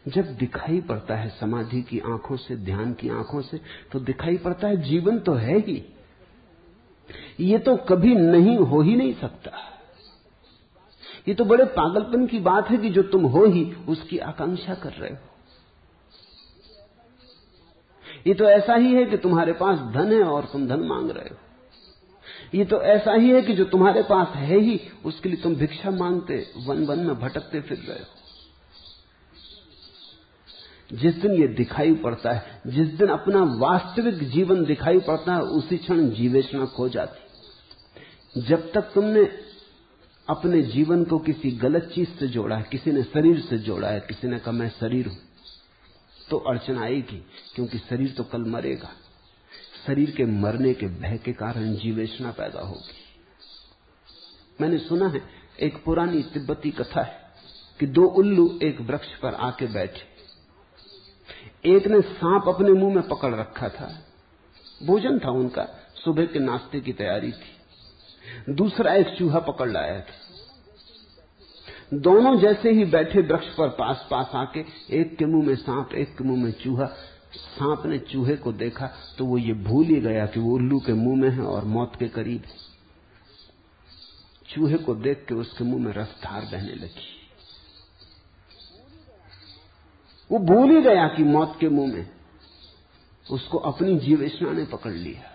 जब दिखाई पड़ता है समाधि की आंखों से, ध्यान की आंखों से, तो दिखाई पड़ता है जीवन तो है ही, ये तो कभी नहीं हो ही नहीं सकता। ये तो बड़े पागलपन की बात है कि जो तुम हो ही उसकी आकांक्षा कर रहे हो। ये तो ऐसा ही है कि तुम्हारे पास धन है और तुम धन मांग रहे हो। ये तो ऐसा ही है कि जो तुम्हारे पास है ही उसके लिए तुम भिक्षा मांगते वन वन में भटकते फिर रहे हो। जिस दिन ये दिखाई पड़ता है, जिस दिन अपना वास्तविक जीवन दिखाई पड़ता है, उसी क्षण जीवेशना खो जाती। जब तक तुमने अपने जीवन को किसी गलत चीज से जोड़ा है, किसी ने शरीर से जोड़ा है, किसी ने कहा मैं शरीर हूं, तो अड़चन आएगी, क्योंकि शरीर तो कल मरेगा। शरीर के मरने के भय के कारण जीवेशना पैदा होगी। मैंने सुना है, एक पुरानी तिब्बती कथा है कि दो उल्लू एक वृक्ष पर आके बैठे। एक ने सांप अपने मुंह में पकड़ रखा था, भोजन था उनका, सुबह के नाश्ते की तैयारी थी। दूसरा एक चूहा पकड़ लाया था। दोनों जैसे ही बैठे वृक्ष पर पास पास आके, एक के मुंह में सांप, एक के मुंह में चूहा। सांप ने चूहे को देखा तो वो ये भूल ही गया कि वो उल्लू के मुंह में है और मौत के करीब है। चूहे को देख के उसके मुंह में रसधार बहने लगी। वो भूल ही गया कि मौत के मुंह में। उसको अपनी जीवेशना ने पकड़ लिया।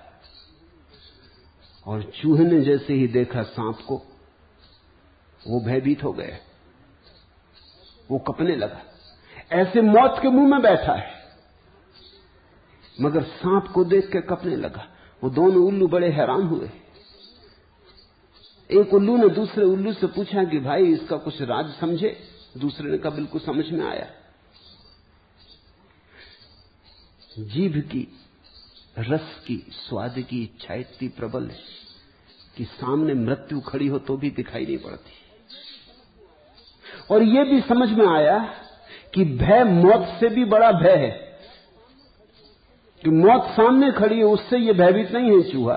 और चूहे ने जैसे ही देखा सांप को, वो भयभीत हो गया, वो कपने लगा। ऐसे मौत के मुंह में बैठा है मगर सांप को देख के कपने लगा। वो दोनों उल्लू बड़े हैरान हुए। एक उल्लू ने दूसरे उल्लू से पूछा कि भाई इसका कुछ राज समझे? दूसरे ने कहा बिल्कुल समझ में आया। जीभ की रस की स्वाद की इच्छा इतनी प्रबल है कि सामने मृत्यु खड़ी हो तो भी दिखाई नहीं पड़ती। और यह भी समझ में आया कि भय मौत से भी बड़ा भय है, कि मौत सामने खड़ी है, उससे यह भयभीत नहीं है चूहा,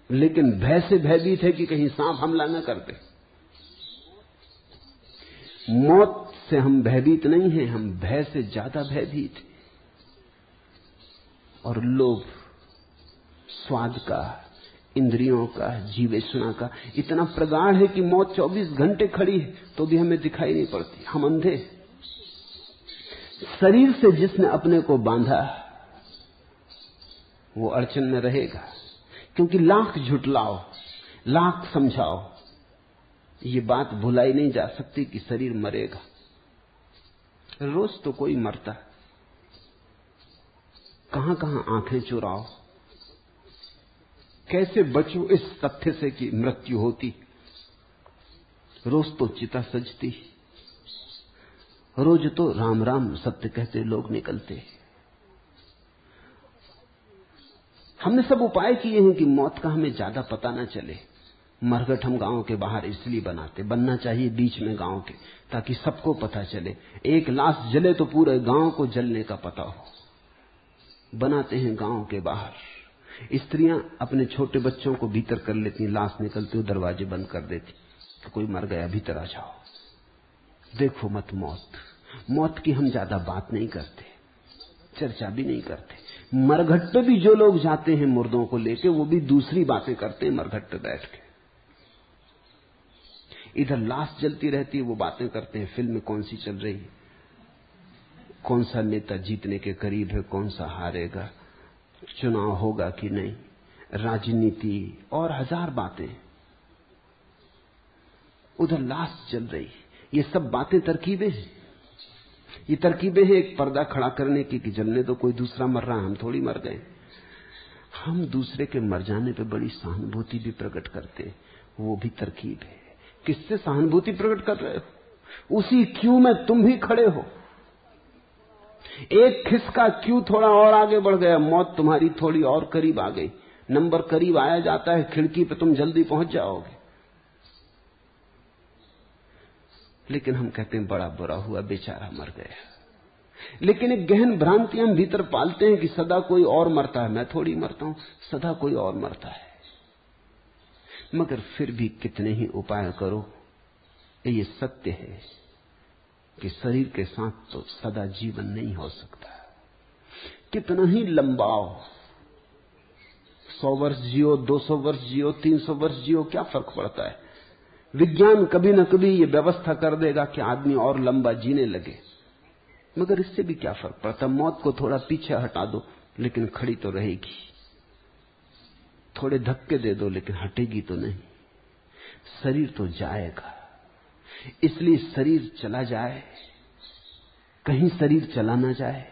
लेकिन भय से भयभीत है कि कहीं सांप हमला न कर दे। मौत से हम भयभीत नहीं हैं, हम भय से ज्यादा भयभीत हैं। और लोभ, स्वाद का, इंद्रियों का, जीवेशना का इतना प्रगाढ़ है कि मौत 24 घंटे खड़ी है तो भी हमें दिखाई नहीं पड़ती। हम अंधे। शरीर से जिसने अपने को बांधा वो अड़चन में रहेगा, क्योंकि लाख झुटलाओ, लाख समझाओ, ये बात भुलाई नहीं जा सकती कि शरीर मरेगा। रोज तो कोई मरता, कहां कहां आंखें चुराओ, कैसे बचो इस तथ्य से कि मृत्यु होती। रोज तो चिता सजती, रोज तो राम राम सत्य कहते लोग निकलते। हमने सब उपाय किए हैं कि मौत का हमें ज्यादा पता न चले। मरघट हम गांव के बाहर इसलिए बनाते, बनना चाहिए बीच में गांव के, ताकि सबको पता चले। एक लाश जले तो पूरे गांव को जलने का पता हो। बनाते हैं गांव के बाहर। स्त्रियां अपने छोटे बच्चों को भीतर कर लेती, लाश निकलती हो दरवाजे बंद कर देती, तो कोई मर गया भीतर आ जाओ, देखो मत मौत। मौत की हम ज्यादा बात नहीं करते, चर्चा भी नहीं करते। मरघट पे भी जो लोग जाते हैं मुर्दों को लेके, वो भी दूसरी बातें करते हैं मरघट पे बैठ के। इधर लाश जलती रहती है, वो बातें करते हैं फिल्म कौन सी चल रही है, कौन सा नेता जीतने के करीब है, कौन सा हारेगा, चुनाव होगा कि नहीं, राजनीति और हजार बातें। उधर लाश जल रही, ये सब बातें तरकीबें हैं। ये तरकीबें हैं एक पर्दा खड़ा करने की कि जलने तो कोई दूसरा मर रहा, हम थोड़ी मर गए। हम दूसरे के मर जाने पे बड़ी सहानुभूति भी प्रकट करते, वो भी तरकीब है। किससे सहानुभूति प्रकट कर रहे हो? उसी क्यू में तुम भी खड़े हो। एक खिसका क्यू थोड़ा और आगे बढ़ गया, मौत तुम्हारी थोड़ी और करीब आ गई। नंबर करीब आया जाता है, खिड़की पे तुम जल्दी पहुंच जाओगे। लेकिन हम कहते हैं बड़ा बुरा हुआ, बेचारा मर गया। लेकिन एक गहन भ्रांति हम भीतर पालते हैं कि सदा कोई और मरता है, मैं थोड़ी मरता हूं, सदा कोई और मरता है। मगर फिर भी कितने ही उपाय करो, ये सत्य है कि शरीर के साथ तो सदा जीवन नहीं हो सकता। कितना ही लंबाओ, 100 वर्ष जियो, 200 वर्ष जियो, 300 वर्ष जियो, क्या फर्क पड़ता है? विज्ञान कभी न कभी ये व्यवस्था कर देगा कि आदमी और लंबा जीने लगे, मगर इससे भी क्या फर्क पड़ता? मौत को थोड़ा पीछे हटा दो, लेकिन खड़ी तो रहेगी। थोड़े धक्के दे दो लेकिन हटेगी तो नहीं। शरीर तो जाएगा, इसलिए शरीर चला जाए, कहीं शरीर चला ना जाए,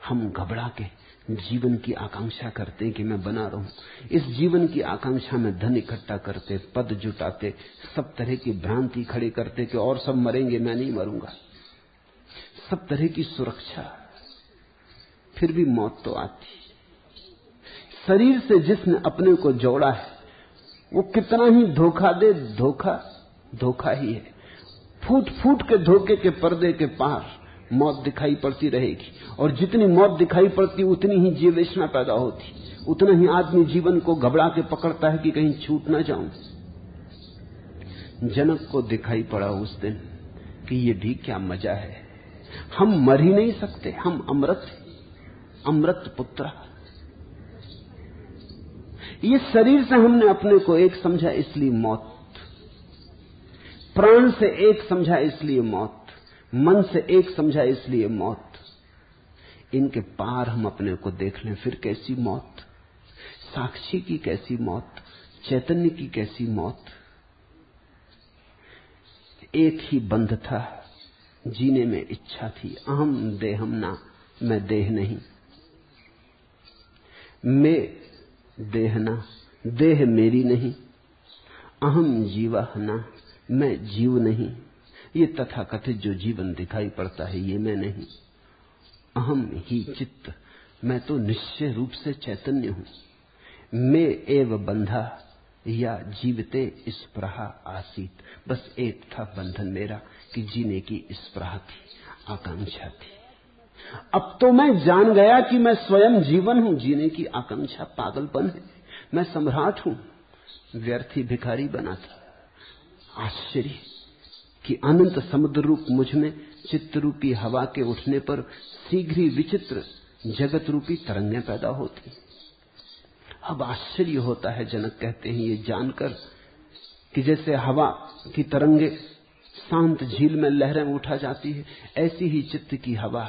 हम घबरा के जीवन की आकांक्षा करते हैं कि मैं बना रहूं। इस जीवन की आकांक्षा में धन इकट्ठा करते, पद जुटाते, सब तरह की भ्रांति खड़ी करते कि और सब मरेंगे, मैं नहीं मरूंगा, सब तरह की सुरक्षा। फिर भी मौत तो आती। शरीर से जिसने अपने को जोड़ा है वो कितना ही धोखा दे, धोखा धोखा ही है। फूट फूट के धोखे के पर्दे के पार मौत दिखाई पड़ती रहेगी, और जितनी मौत दिखाई पड़ती उतनी ही जीवेशना पैदा होती, उतना ही आदमी जीवन को घबरा के पकड़ता है कि कहीं छूट ना जाऊं। जनक को दिखाई पड़ा उस दिन कि ये भी क्या मजा है, हम मर ही नहीं सकते, हम अमृत, अमृत पुत्र। ये शरीर से हमने अपने को एक समझा इसलिए मौत, प्राण से एक समझा इसलिए मौत, मन से एक समझा इसलिए मौत। इनके पार हम अपने को देख लें, फिर कैसी मौत, साक्षी की कैसी मौत, चैतन्य की कैसी मौत। एक ही बंध था, जीने में इच्छा थी, अहम देहम ना, मैं देह नहीं, मैं देह ना, देह मेरी नहीं, अहम जीवा ना, मैं जीव नहीं। ये तथाकथित जो जीवन दिखाई पड़ता है ये मैं नहीं, अहम ही चित्त, मैं तो निश्चय रूप से चैतन्य हूं। मैं एव बंधा या जीवते स्पृहा आसीत, बस एक था बंधन मेरा कि जीने की स्पृहा थी, आकांक्षा थी। अब तो मैं जान गया कि मैं स्वयं जीवन हूं, जीने की आकांक्षा पागलपन है, मैं सम्राट हूं, व्यर्थी भिखारी बना था। आश्चर्य कि अनंत समुद्र रूप मुझ में चित्त रूपी हवा के उठने पर शीघ्र ही विचित्र जगत रूपी तरंगें पैदा होती। अब आश्चर्य होता है, जनक कहते हैं, ये जानकर कि जैसे हवा की तरंगे शांत झील में लहरें उठा जाती है, ऐसी ही चित्त की हवा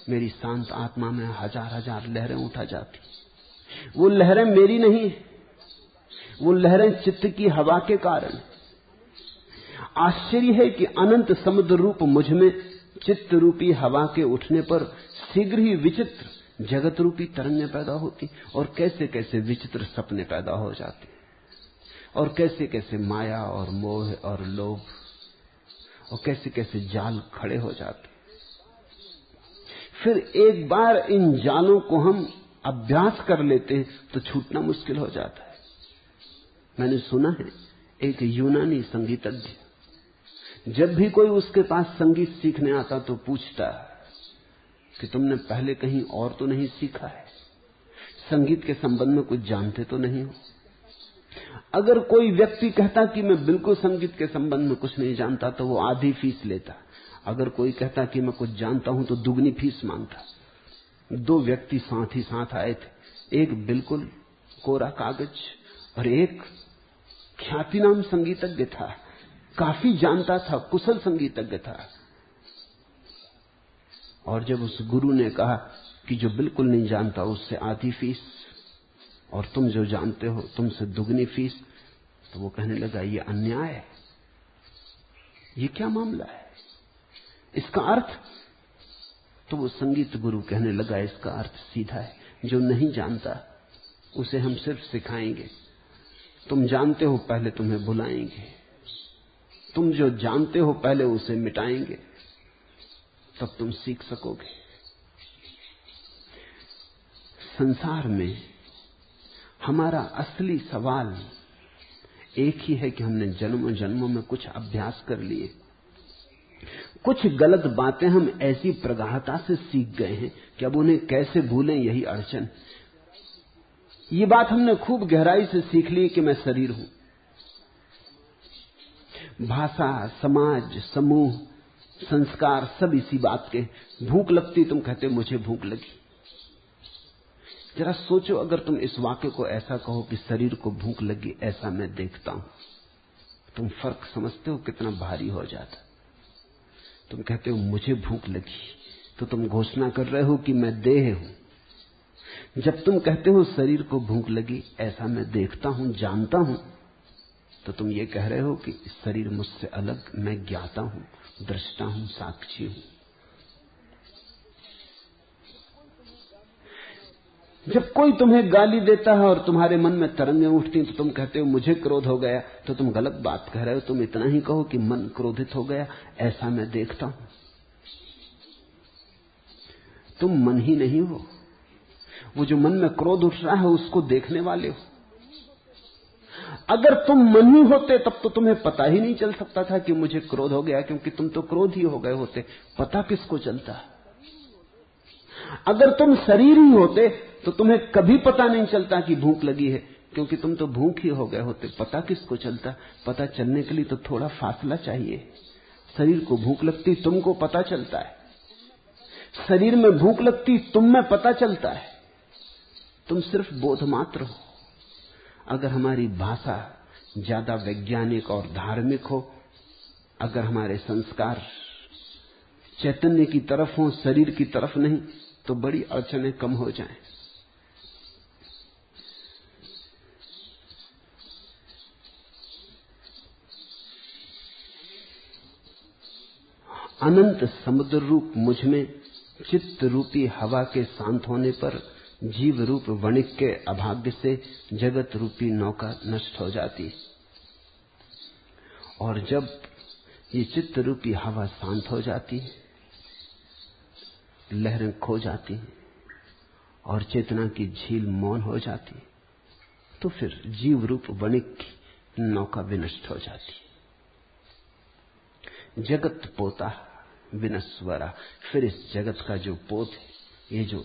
मेरी शांत आत्मा में हजार हजार लहरें उठा जाती। वो लहरें मेरी नहीं, वो लहरें चित्त की हवा के कारण। आश्चर्य है कि अनंत समुद्र रूप मुझ में चित्त रूपी हवा के उठने पर शीघ्र ही विचित्र जगत रूपी तरंगें पैदा होती, और कैसे कैसे विचित्र सपने पैदा हो जाते, और कैसे कैसे माया और मोह और लोभ और कैसे कैसे जाल खड़े हो जाते। फिर एक बार इन जालों को हम अभ्यास कर लेते हैं तो छूटना मुश्किल हो जाता है। मैंने सुना है एक यूनानी संगीतज्ञ, जब भी कोई उसके पास संगीत सीखने आता तो पूछता कि तुमने पहले कहीं और तो नहीं सीखा है, संगीत के संबंध में कुछ जानते तो नहीं हो। अगर कोई व्यक्ति कहता कि मैं बिल्कुल संगीत के संबंध में कुछ नहीं जानता तो वो आधी फीस लेता, अगर कोई कहता कि मैं कुछ जानता हूं तो दुगनी फीस मांगता। दो व्यक्ति साथ ही साथ आए थे, एक बिल्कुल कोरा कागज और एक ख्यातिनाम संगीतज्ञ था, काफी जानता था, कुशल संगीतज्ञ था। और जब उस गुरु ने कहा कि जो बिल्कुल नहीं जानता उससे आधी फीस और तुम जो जानते हो तुमसे दुगनी फीस, तो वो कहने लगा ये अन्याय है, ये क्या मामला है, इसका अर्थ। तो वो संगीत गुरु कहने लगा इसका अर्थ सीधा है, जो नहीं जानता उसे हम सिर्फ सिखाएंगे, तुम जानते हो पहले तुम्हें बुलाएंगे, तुम जो जानते हो पहले उसे मिटाएंगे, तब तुम सीख सकोगे। संसार में हमारा असली सवाल एक ही है कि हमने जन्मों जन्मों में कुछ अभ्यास कर लिए, कुछ गलत बातें हम ऐसी प्रगाढ़ता से सीख गए हैं कि अब उन्हें कैसे भूलें, यही अड़चन। ये बात हमने खूब गहराई से सीख ली कि मैं शरीर हूं। भाषा, समाज, समूह, संस्कार सब इसी बात के। भूख लगती तुम कहते मुझे भूख लगी। जरा सोचो, अगर तुम इस वाक्य को ऐसा कहो कि शरीर को भूख लगी, ऐसा मैं देखता हूं, तुम फर्क समझते हो कितना भारी हो जाता। तुम कहते हो मुझे भूख लगी, तो तुम घोषणा कर रहे हो कि मैं देह हूं। जब तुम कहते हो शरीर को भूख लगी, ऐसा मैं देखता हूं, जानता हूं, तो तुम ये कह रहे हो कि शरीर मुझसे अलग, मैं ज्ञाता हूं, दृष्टा हूं, साक्षी हूं। जब कोई तुम्हें गाली देता है और तुम्हारे मन में तरंगें उठती तो तुम कहते हो मुझे क्रोध हो गया, तो तुम गलत बात कह रहे हो। तुम इतना ही कहो कि मन क्रोधित हो गया, ऐसा मैं देखता हूं। तुम मन ही नहीं हो, वो जो मन में क्रोध उठ रहा है उसको देखने वाले हो। अगर तुम मन ही होते तब तो तुम्हें पता ही नहीं चल सकता था कि मुझे क्रोध हो गया, क्योंकि तुम तो क्रोध ही हो गए होते, पता किसको चलता। अगर तुम शरीर ही होते तो तुम्हें कभी पता नहीं चलता कि भूख लगी है, क्योंकि तुम तो भूख ही हो गए होते, पता किसको चलता। पता चलने के लिए तो थोड़ा फासला चाहिए। शरीर को भूख लगती, तुमको पता चलता है। शरीर में भूख लगती, तुम में पता चलता है। तुम सिर्फ बोध मात्र हो। अगर हमारी भाषा ज्यादा वैज्ञानिक और धार्मिक हो, अगर हमारे संस्कार चैतन्य की तरफ हो, शरीर की तरफ नहीं, तो बड़ी अड़चनें कम हो जाएं। अनंत समुद्र रूप मुझ में चित्त रूपी हवा के शांत होने पर जीव रूप वणिक के अभाग्य से जगत रूपी नौका नष्ट हो जाती है। और जब ये चित्त रूपी हवा शांत हो जाती है, लहरें खो जाती हैं और चेतना की झील मौन हो जाती है, तो फिर जीव रूप वणिक की नौका विनष्ट हो जाती है। जगत पोता विनस्वरा, फिर इस जगत का जो पोत है, ये जो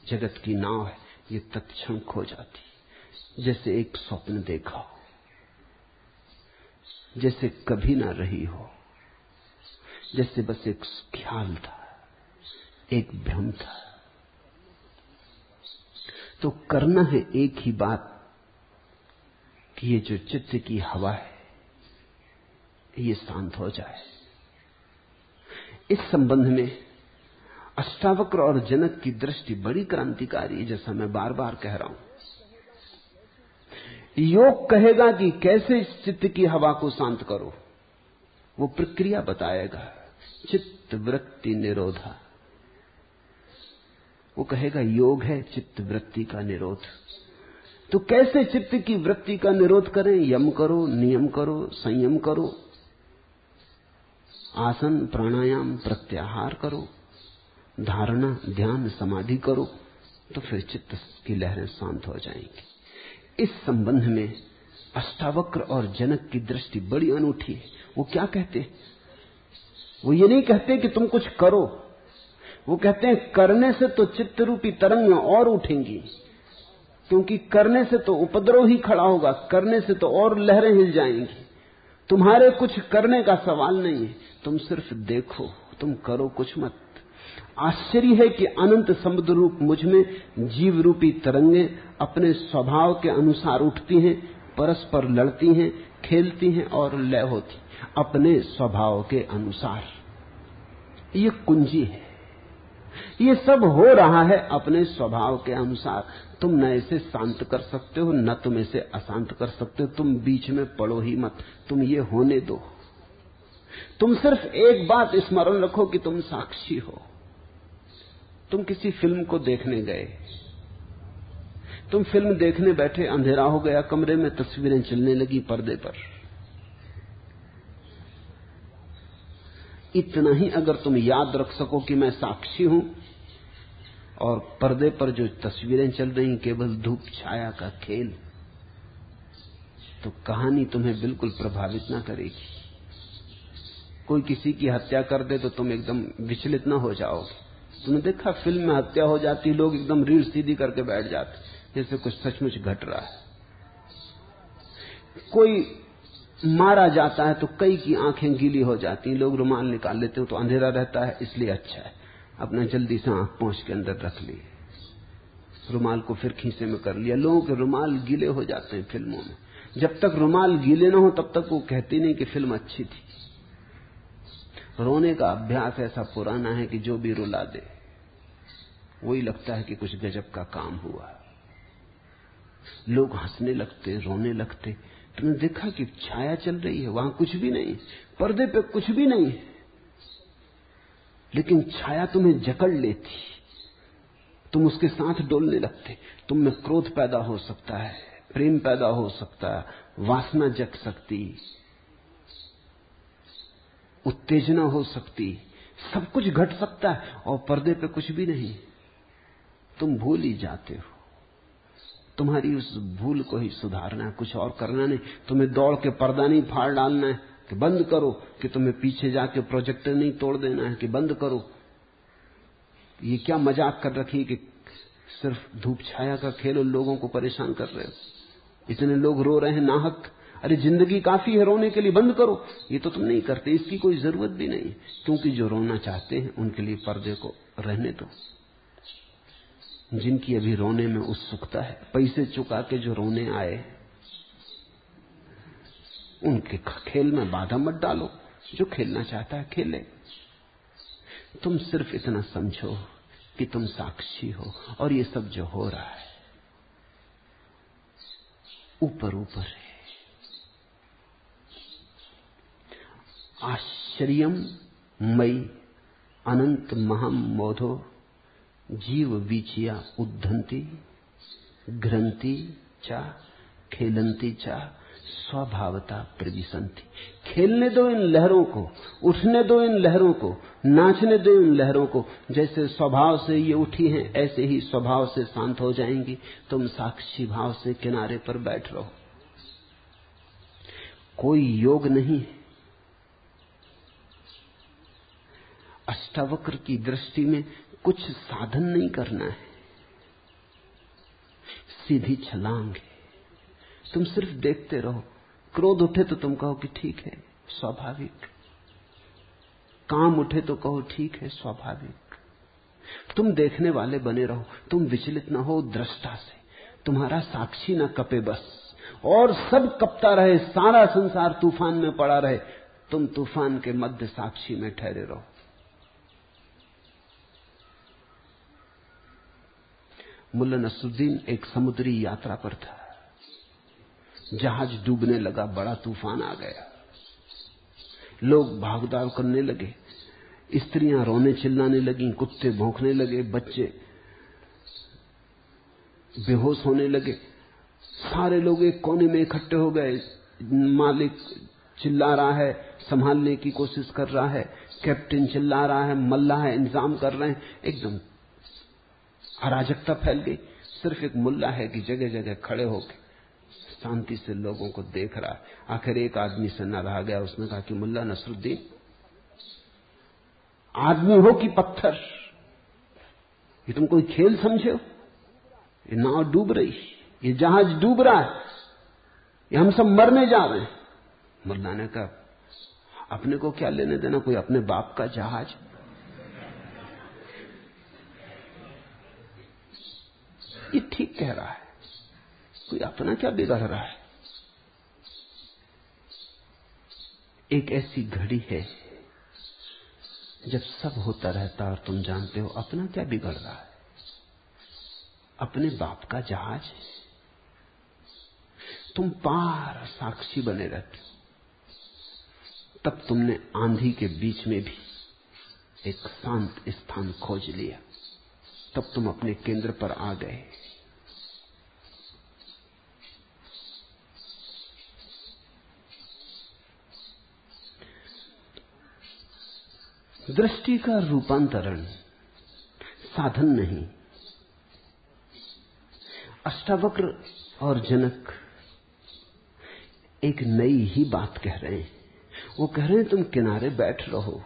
जगत की नाव है, ये तत्क्षण खो जाती, जैसे एक स्वप्न देखा हो, जैसे कभी ना रही हो, जैसे बस एक ख्याल था, एक भ्रम था। तो करना है एक ही बात कि ये जो चित्त की हवा है ये शांत हो जाए। इस संबंध में अष्टावक्र और जनक की दृष्टि बड़ी क्रांतिकारी है, जैसा मैं बार बार कह रहा हूं। योग कहेगा कि कैसे इस चित्त की हवा को शांत करो, वो प्रक्रिया बताएगा। चित्त वृत्ति निरोधा, वो कहेगा योग है चित्त वृत्ति का निरोध। तो कैसे चित्त की वृत्ति का निरोध करें? यम करो, नियम करो, संयम करो, आसन प्राणायाम प्रत्याहार करो, धारणा ध्यान समाधि करो, तो फिर चित्त की लहरें शांत हो जाएंगी। इस संबंध में अष्टावक्र और जनक की दृष्टि बड़ी अनूठी है। वो क्या कहते हैं? वो ये नहीं कहते कि तुम कुछ करो, वो कहते हैं करने से तो चित्त रूपी तरंगें और उठेंगी, क्योंकि करने से तो उपद्रव ही खड़ा होगा, करने से तो और लहरें हिल जाएंगी। तुम्हारे कुछ करने का सवाल नहीं है, तुम सिर्फ देखो, तुम करो कुछ मत। आश्चर्य है कि अनंत समुद्र रूप मुझ में जीव रूपी तरंगें अपने स्वभाव के अनुसार उठती हैं, परस्पर लड़ती हैं, खेलती हैं और लय होती, अपने स्वभाव के अनुसार। ये कुंजी है, ये सब हो रहा है अपने स्वभाव के अनुसार। तुम न इसे शांत कर सकते हो, न तुम इसे अशांत कर सकते हो। तुम बीच में पड़ो ही मत, तुम ये होने दो। तुम सिर्फ एक बात स्मरण रखो कि तुम साक्षी हो। तुम किसी फिल्म को देखने गए, तुम फिल्म देखने बैठे, अंधेरा हो गया कमरे में, तस्वीरें चलने लगी पर्दे पर। इतना ही अगर तुम याद रख सको कि मैं साक्षी हूं और पर्दे पर जो तस्वीरें चल रही केवल धूप छाया का खेल, तो कहानी तुम्हें बिल्कुल प्रभावित ना करेगी। कोई किसी की हत्या कर दे तो तुम एकदम विचलित ना हो जाओगे। तुमने देखा फिल्म में हत्या हो जाती, लोग एकदम रीढ़ सीधी करके बैठ जाते, जैसे कुछ सचमुच घट रहा है। कोई मारा जाता है तो कई की आंखें गीली हो जाती, लोग रुमाल निकाल लेते हो, तो अंधेरा रहता है इसलिए अच्छा है, अपना जल्दी से आंख पोंछ के अंदर रख ली, रुमाल को फिर खीसे में कर लिया। लोगों के रुमाल गीले हो जाते हैं फिल्मों में। जब तक रुमाल गीले ना हो तब तक वो कहती नहीं कि फिल्म अच्छी थी। रोने का अभ्यास ऐसा पुराना है कि जो भी रुला दे, वही लगता है कि कुछ गजब का काम हुआ। लोग हंसने लगते, रोने लगते। तुमने देखा कि छाया चल रही है, वहां कुछ भी नहीं, पर्दे पे कुछ भी नहीं, लेकिन छाया तुम्हें जकड़ लेती, तुम उसके साथ डोलने लगते। तुम में क्रोध पैदा हो सकता है, प्रेम पैदा हो सकता है, वासना जग सकती, उत्तेजना हो सकती, सब कुछ घट सकता है, और पर्दे पे कुछ भी नहीं। तुम भूल ही जाते हो। तुम्हारी उस भूल को ही सुधारना है, कुछ और करना नहीं। तुम्हें दौड़ के पर्दा नहीं फाड़ डालना है कि बंद करो, कि तुम्हें पीछे जाके प्रोजेक्टर नहीं तोड़ देना है कि बंद करो। ये क्या मजाक कर रखी है कि सिर्फ धूप छाया का खेल और लोगों को परेशान कर रहे हो। इतने लोग रो रहे हैं नाहक, अरे जिंदगी काफी है रोने के लिए, बंद करो। ये तो तुम नहीं करते, इसकी कोई जरूरत भी नहीं, क्योंकि जो रोना चाहते हैं उनके लिए पर्दे को रहने दो। जिनकी अभी रोने में उत्सुकता है, पैसे चुका के जो रोने आए, उनके खेल में बाधा मत डालो। जो खेलना चाहता है खेले। तुम सिर्फ इतना समझो कि तुम साक्षी हो, और ये सब जो हो रहा है ऊपर ऊपर है। आश्चर्यम मई अनंत महम मोधो जीव वीचिया उद्धंती घ्रंती चा खेलंती चा स्वभावता प्रविशंति। खेलने दो इन लहरों को, उठने दो इन लहरों को, नाचने दो इन लहरों को। जैसे स्वभाव से ये उठी हैं, ऐसे ही स्वभाव से शांत हो जाएंगी। तुम साक्षी भाव से किनारे पर बैठ रहो। कोई योग नहीं है। अष्टावक्र की दृष्टि में कुछ साधन नहीं करना है, सीधी छलांग है। तुम सिर्फ देखते रहो। क्रोध उठे तो तुम कहो कि ठीक है, स्वाभाविक। काम उठे तो कहो ठीक है, स्वाभाविक। तुम देखने वाले बने रहो। तुम विचलित ना हो दृष्टा से। तुम्हारा साक्षी ना कपे बस, और सब कपता रहे, सारा संसार तूफान में पड़ा रहे, तुम तूफान के मध्य साक्षी में ठहरे रहो। मुल्ला नसरुद्दीन एक समुद्री यात्रा पर था। जहाज डूबने लगा, बड़ा तूफान आ गया। लोग भागदौड़ करने लगे, स्त्रियां रोने चिल्लाने लगी, कुत्ते भौंकने लगे, बच्चे बेहोश होने लगे। सारे लोग एक कोने में इकट्ठे हो गए। मालिक चिल्ला रहा है, संभालने की कोशिश कर रहा है, कैप्टन चिल्ला रहा है, मल्लाह इंतजाम कर रहे हैं। एकदम अराजकता फैल गई। सिर्फ एक मुल्ला है कि जगह जगह खड़े होकर शांति से लोगों को देख रहा है। आखिर एक आदमी से न रहा गया, उसने कहा कि मुल्ला नसरुद्दीन, आदमी हो कि पत्थर, ये तुम कोई खेल समझे हो? ये नाव डूब रही, ये जहाज डूब रहा है, ये हम सब मरने जा रहे हैं। मुल्ला ने कहा, अपने को क्या लेने देना, कोई अपने बाप का जहाज। ये ठीक कह रहा है, कोई अपना क्या बिगड़ रहा है। एक ऐसी घड़ी है जब सब होता रहता और तुम जानते हो अपना क्या बिगड़ रहा है। अपने बाप का जहाज, तुम पार साक्षी बने रहते हो। तब तुमने आंधी के बीच में भी एक शांत स्थान खोज लिया, तब तुम अपने केंद्र पर आ गए। दृष्टि का रूपांतरण साधन नहीं। अष्टावक्र और जनक एक नई ही बात कह रहे हैं। वो कह रहे हैं तुम किनारे बैठ रहो।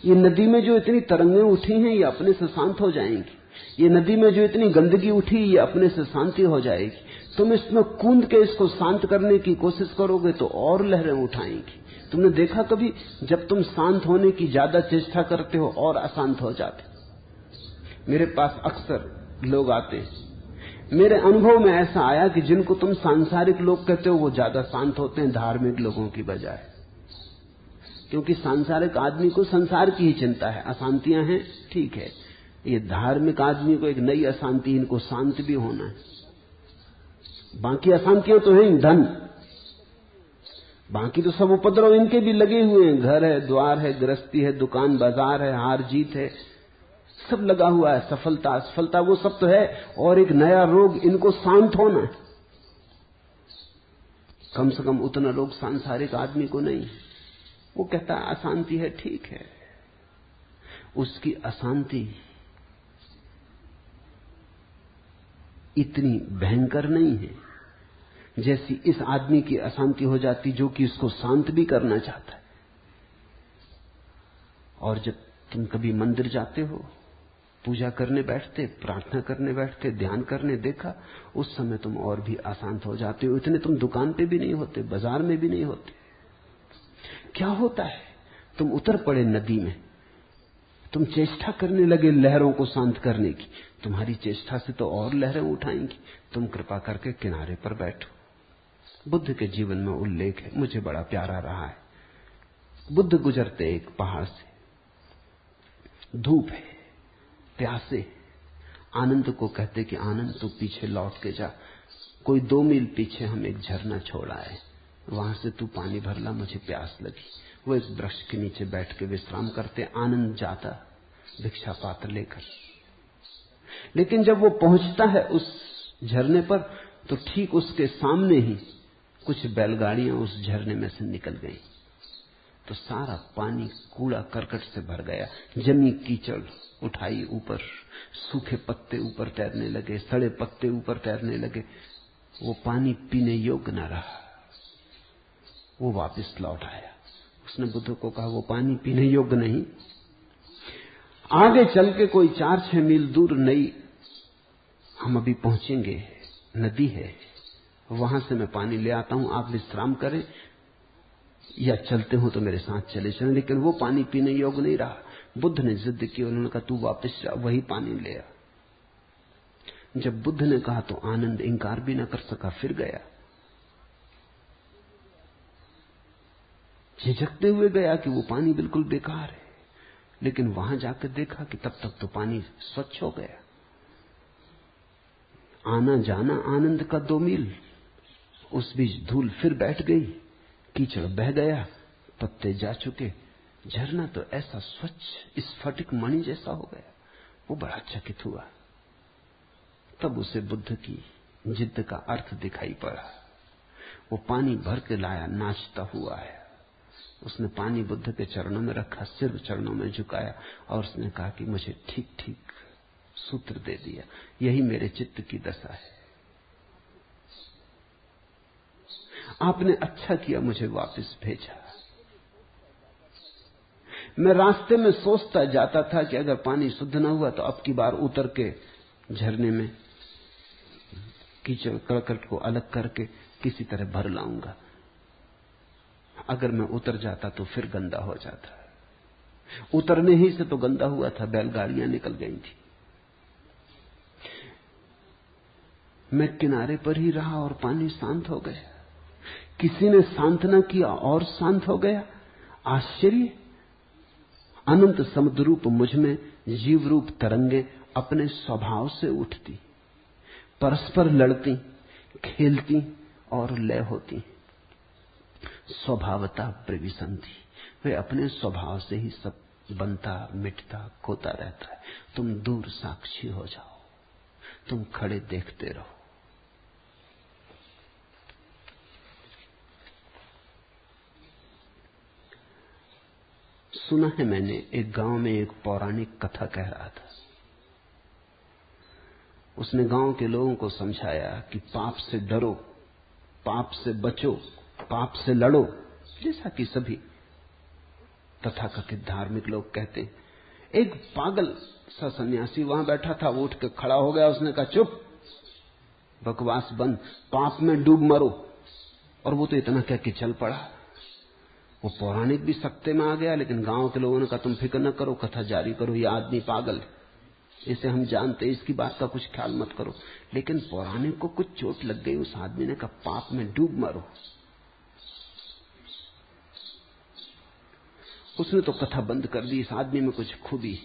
ये नदी में जो इतनी तरंगें उठी हैं, ये अपने से शांत हो जाएंगी। ये नदी में जो इतनी गंदगी उठी, ये अपने से शांति हो जाएगी। तुम इसमें कूद के इसको शांत करने की कोशिश करोगे तो और लहरें उठाएंगी। तुमने देखा कभी, जब तुम शांत होने की ज्यादा चेष्टा करते हो और अशांत हो जाते। मेरे पास अक्सर लोग आते, मेरे अनुभव में ऐसा आया कि जिनको तुम सांसारिक लोग कहते हो वो ज्यादा शांत होते हैं धार्मिक लोगों की बजाय। क्योंकि सांसारिक आदमी को संसार की ही चिंता है, अशांतियां हैं ठीक है, ये धार्मिक आदमी को एक नई अशांति, इनको शांत भी होना है। बाकी अशांतियां तो हैं, धन, बाकी तो सब उपद्रव इनके भी लगे हुए हैं। घर है, द्वार है, गृहस्थी है, दुकान बाजार है, हार जीत है, सब लगा हुआ है। सफलता असफलता वो सब तो है, और एक नया रोग, इनको शांत होना है। कम से कम उतना रोग सांसारिक आदमी को नहीं। वो कहता है अशांति है, ठीक है, उसकी अशांति इतनी भयंकर नहीं है जैसी इस आदमी की अशांति हो जाती, जो कि इसको शांत भी करना चाहता है। और जब तुम कभी मंदिर जाते हो, पूजा करने बैठते, प्रार्थना करने बैठते, ध्यान करने देखा, उस समय तुम और भी अशांत हो जाते हो। इतने तुम दुकान पे भी नहीं होते, बाजार में भी नहीं होते। क्या होता है? तुम उतर पड़े नदी में, तुम चेष्टा करने लगे लहरों को शांत करने की। तुम्हारी चेष्टा से तो और लहरें उठाएंगी। तुम कृपा करके किनारे पर बैठो। बुद्ध के जीवन में उल्लेख है, मुझे बड़ा प्यारा रहा है। बुद्ध गुजरते एक पहाड़ से, धूप है, प्यासे। आनंद को कहते कि आनंद तू पीछे लौट के जा, कोई 2 मील पीछे हम एक झरना छोड़ आए, वहां से तू पानी भर ला, मुझे प्यास लगी। वो एक वृक्ष के नीचे बैठ के विश्राम करते। आनंद जाता भिक्षा पात्र लेकर, लेकिन जब वो पहुंचता है उस झरने पर, तो ठीक उसके सामने ही कुछ बैलगाड़ियां उस झरने में से निकल गई। तो सारा पानी कूड़ा करकट से भर गया, जमी कीचड़ उठाई ऊपर, सूखे पत्ते ऊपर तैरने लगे, सड़े पत्ते ऊपर तैरने लगे। वो पानी पीने योग्य न रहा। वो वापस लौट आया। उसने बुद्ध को कहा, वो पानी पीने योग्य नहीं। आगे चल के कोई 4-6 मील दूर नई हम अभी पहुंचेंगे, नदी है, वहां से मैं पानी ले आता हूं, आप विश्राम करें या चलते हो तो मेरे साथ चले चलें। लेकिन वो पानी पीने योग्य नहीं रहा। बुद्ध ने जिद की, उन्होंने कहा तू वापस जा, वही पानी ले आ। जब बुद्ध ने कहा तो आनंद इंकार भी न कर सका, फिर गया। झिझकते हुए गया कि वो पानी बिल्कुल बेकार है। लेकिन वहां जाकर देखा कि तब तक तो पानी स्वच्छ हो गया। आना जाना आनंद का 2 मील, उस बीच धूल फिर बैठ गई, कीचड़ बह गया, पत्ते जा चुके, झरना तो ऐसा स्वच्छ स्फटिक मणि जैसा हो गया। वो बड़ा चकित हुआ। तब उसे बुद्ध की जिद्द का अर्थ दिखाई पड़ा। वो पानी भर के लाया, नाचता हुआ आया। उसने पानी बुद्ध के चरणों में रखा, सिर चरणों में झुकाया, और उसने कहा कि मुझे ठीक ठीक सूत्र दे दिया, यही मेरे चित्त की दशा है। आपने अच्छा किया मुझे वापस भेजा। मैं रास्ते में सोचता जाता था कि अगर पानी शुद्ध न हुआ तो अब की बार उतर के झरने में कीचड़ कड़कट को अलग करके किसी तरह भर लाऊंगा। अगर मैं उतर जाता तो फिर गंदा हो जाता। उतरने ही से तो गंदा हुआ था, बैलगाड़ियां निकल गई थी। मैं किनारे पर ही रहा और पानी शांत हो गया। किसी ने शांत न किया और शांत हो गया। आश्चर्य! अनंत समुद्र रूप मुझ में जीव रूप तरंगे अपने स्वभाव से उठती, परस्पर लड़ती, खेलती और लय होती। स्वभावता प्रविशन्ति, वे अपने स्वभाव से ही सब बनता, मिटता, खोता रहता है। तुम दूर साक्षी हो जाओ, तुम खड़े देखते रहो। सुना है मैंने, एक गांव में एक पौराणिक कथा कह रहा था। उसने गांव के लोगों को समझाया कि पाप से डरो, पाप से बचो, पाप से लड़ो, जैसा कि सभी तथाकथित धार्मिक लोग कहते हैं। एक पागल सा सन्यासी वहां बैठा था, वो उठ के खड़ा हो गया। उसने कहा, चुप, बकवास बंद, पाप में डूब मरो। और वो तो इतना कह के चल पड़ा। वो पौराणिक भी सत्ते में आ गया, लेकिन गांव के लोगों ने कहा, तुम फिक्र न करो, कथा जारी करो, ये आदमी पागल है, इसे हम जानते, इसकी बात का कुछ ख्याल मत करो। लेकिन पौराणिक को कुछ चोट लग गई। उस आदमी ने कहा, पाप में डूब मरो। उसने तो कथा बंद कर दी। इस आदमी में कुछ खूबी।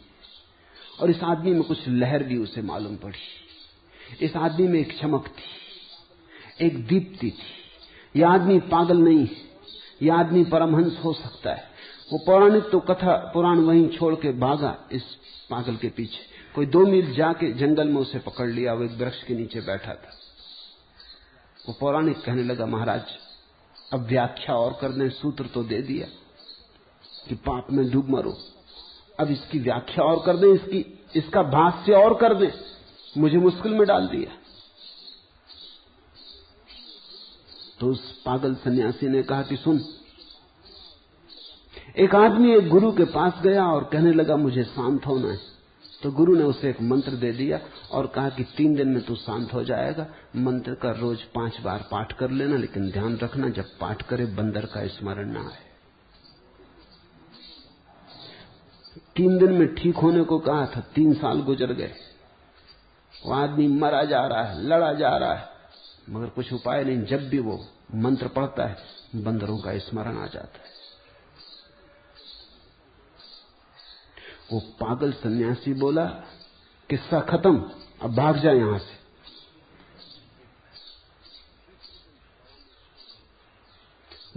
और इस आदमी में कुछ लहर भी उसे मालूम पड़ी। इस आदमी में एक चमक थी, एक दीप्ति थी। यह आदमी पागल नहीं है, यह आदमी परमहंस हो सकता है। वो पौराणिक तो कथा पुराण वहीं छोड़ के भागा इस पागल के पीछे। कोई 2 मील जाके जंगल में उसे पकड़ लिया, वो एक वृक्ष के नीचे बैठा था। वो पौराणिक कहने लगा, महाराज अब व्याख्या और कर दें, सूत्र तो दे दिया कि पाप में डूब मरो, अब इसकी व्याख्या और कर दें, इसका भाष्य और कर दें, मुझे मुश्किल में डाल दिया। तो उस पागल सन्यासी ने कहा कि सुन। एक आदमी एक गुरु के पास गया और कहने लगा मुझे शांत होना है। तो गुरु ने उसे एक मंत्र दे दिया और कहा कि 3 दिन में तू शांत हो जाएगा। मंत्र का रोज 5 बार पाठ कर लेना, लेकिन ध्यान रखना जब पाठ करे बंदर का स्मरण ना आए। 3 दिन में ठीक होने को कहा था, 3 साल गुजर गए। वो आदमी मरा जा रहा है, लड़ा जा रहा है, मगर कुछ उपाय नहीं। जब भी वो मंत्र पढ़ता है बंदरों का स्मरण आ जाता है। वो पागल सन्यासी बोला, किस्सा खत्म, अब भाग जा यहां से।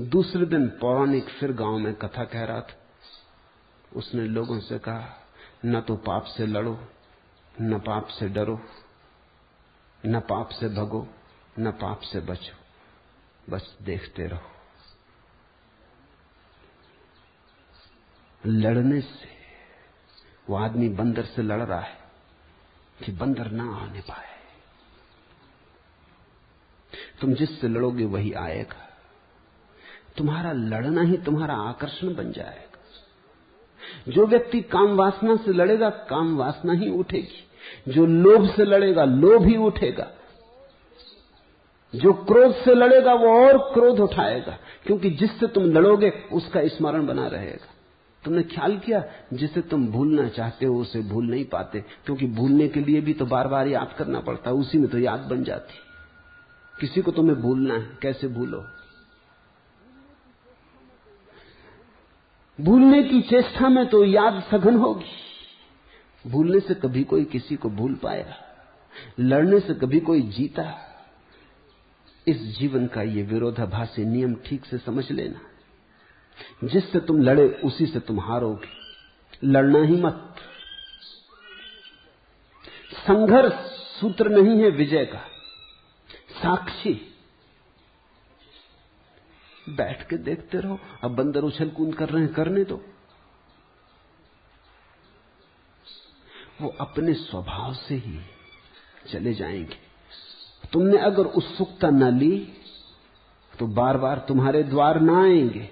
दूसरे दिन पौराणिक फिर गांव में कथा कह रहा था। उसने लोगों से कहा, न तो पाप से लड़ो, न पाप से डरो, न पाप से भगो, न पाप से बचो, बस देखते रहो। लड़ने से वो आदमी बंदर से लड़ रहा है कि बंदर ना आने पाए। तुम जिससे लड़ोगे वही आएगा। तुम्हारा लड़ना ही तुम्हारा आकर्षण बन जाएगा। जो व्यक्ति काम वासना से लड़ेगा, काम वासना ही उठेगी। जो लोभ से लड़ेगा, लोभ ही उठेगा। जो क्रोध से लड़ेगा वो और क्रोध उठाएगा, क्योंकि जिससे तुम लड़ोगे उसका स्मरण बना रहेगा। तुमने ख्याल किया, जिसे तुम भूलना चाहते हो उसे भूल नहीं पाते, क्योंकि भूलने के लिए भी तो बार बार याद करना पड़ता है, उसी में तो याद बन जाती। किसी को तुम्हें भूलना है, कैसे भूलो? भूलने की चेष्टा में तो याद सघन होगी। भूलने से कभी कोई किसी को भूल पाया, लड़ने से कभी कोई जीता। इस जीवन का ये विरोधाभासी नियम ठीक से समझ लेना। जिससे तुम लड़े उसी से तुम हारोगे। लड़ना ही मत। संघर्ष सूत्र नहीं है विजय का, साक्षी। बैठ के देखते रहो। अब बंदर उछल कूद कर रहे हैं, करने दो। वो अपने स्वभाव से ही चले जाएंगे। तुमने अगर उत्सुकता न ली तो बार बार तुम्हारे द्वार ना आएंगे।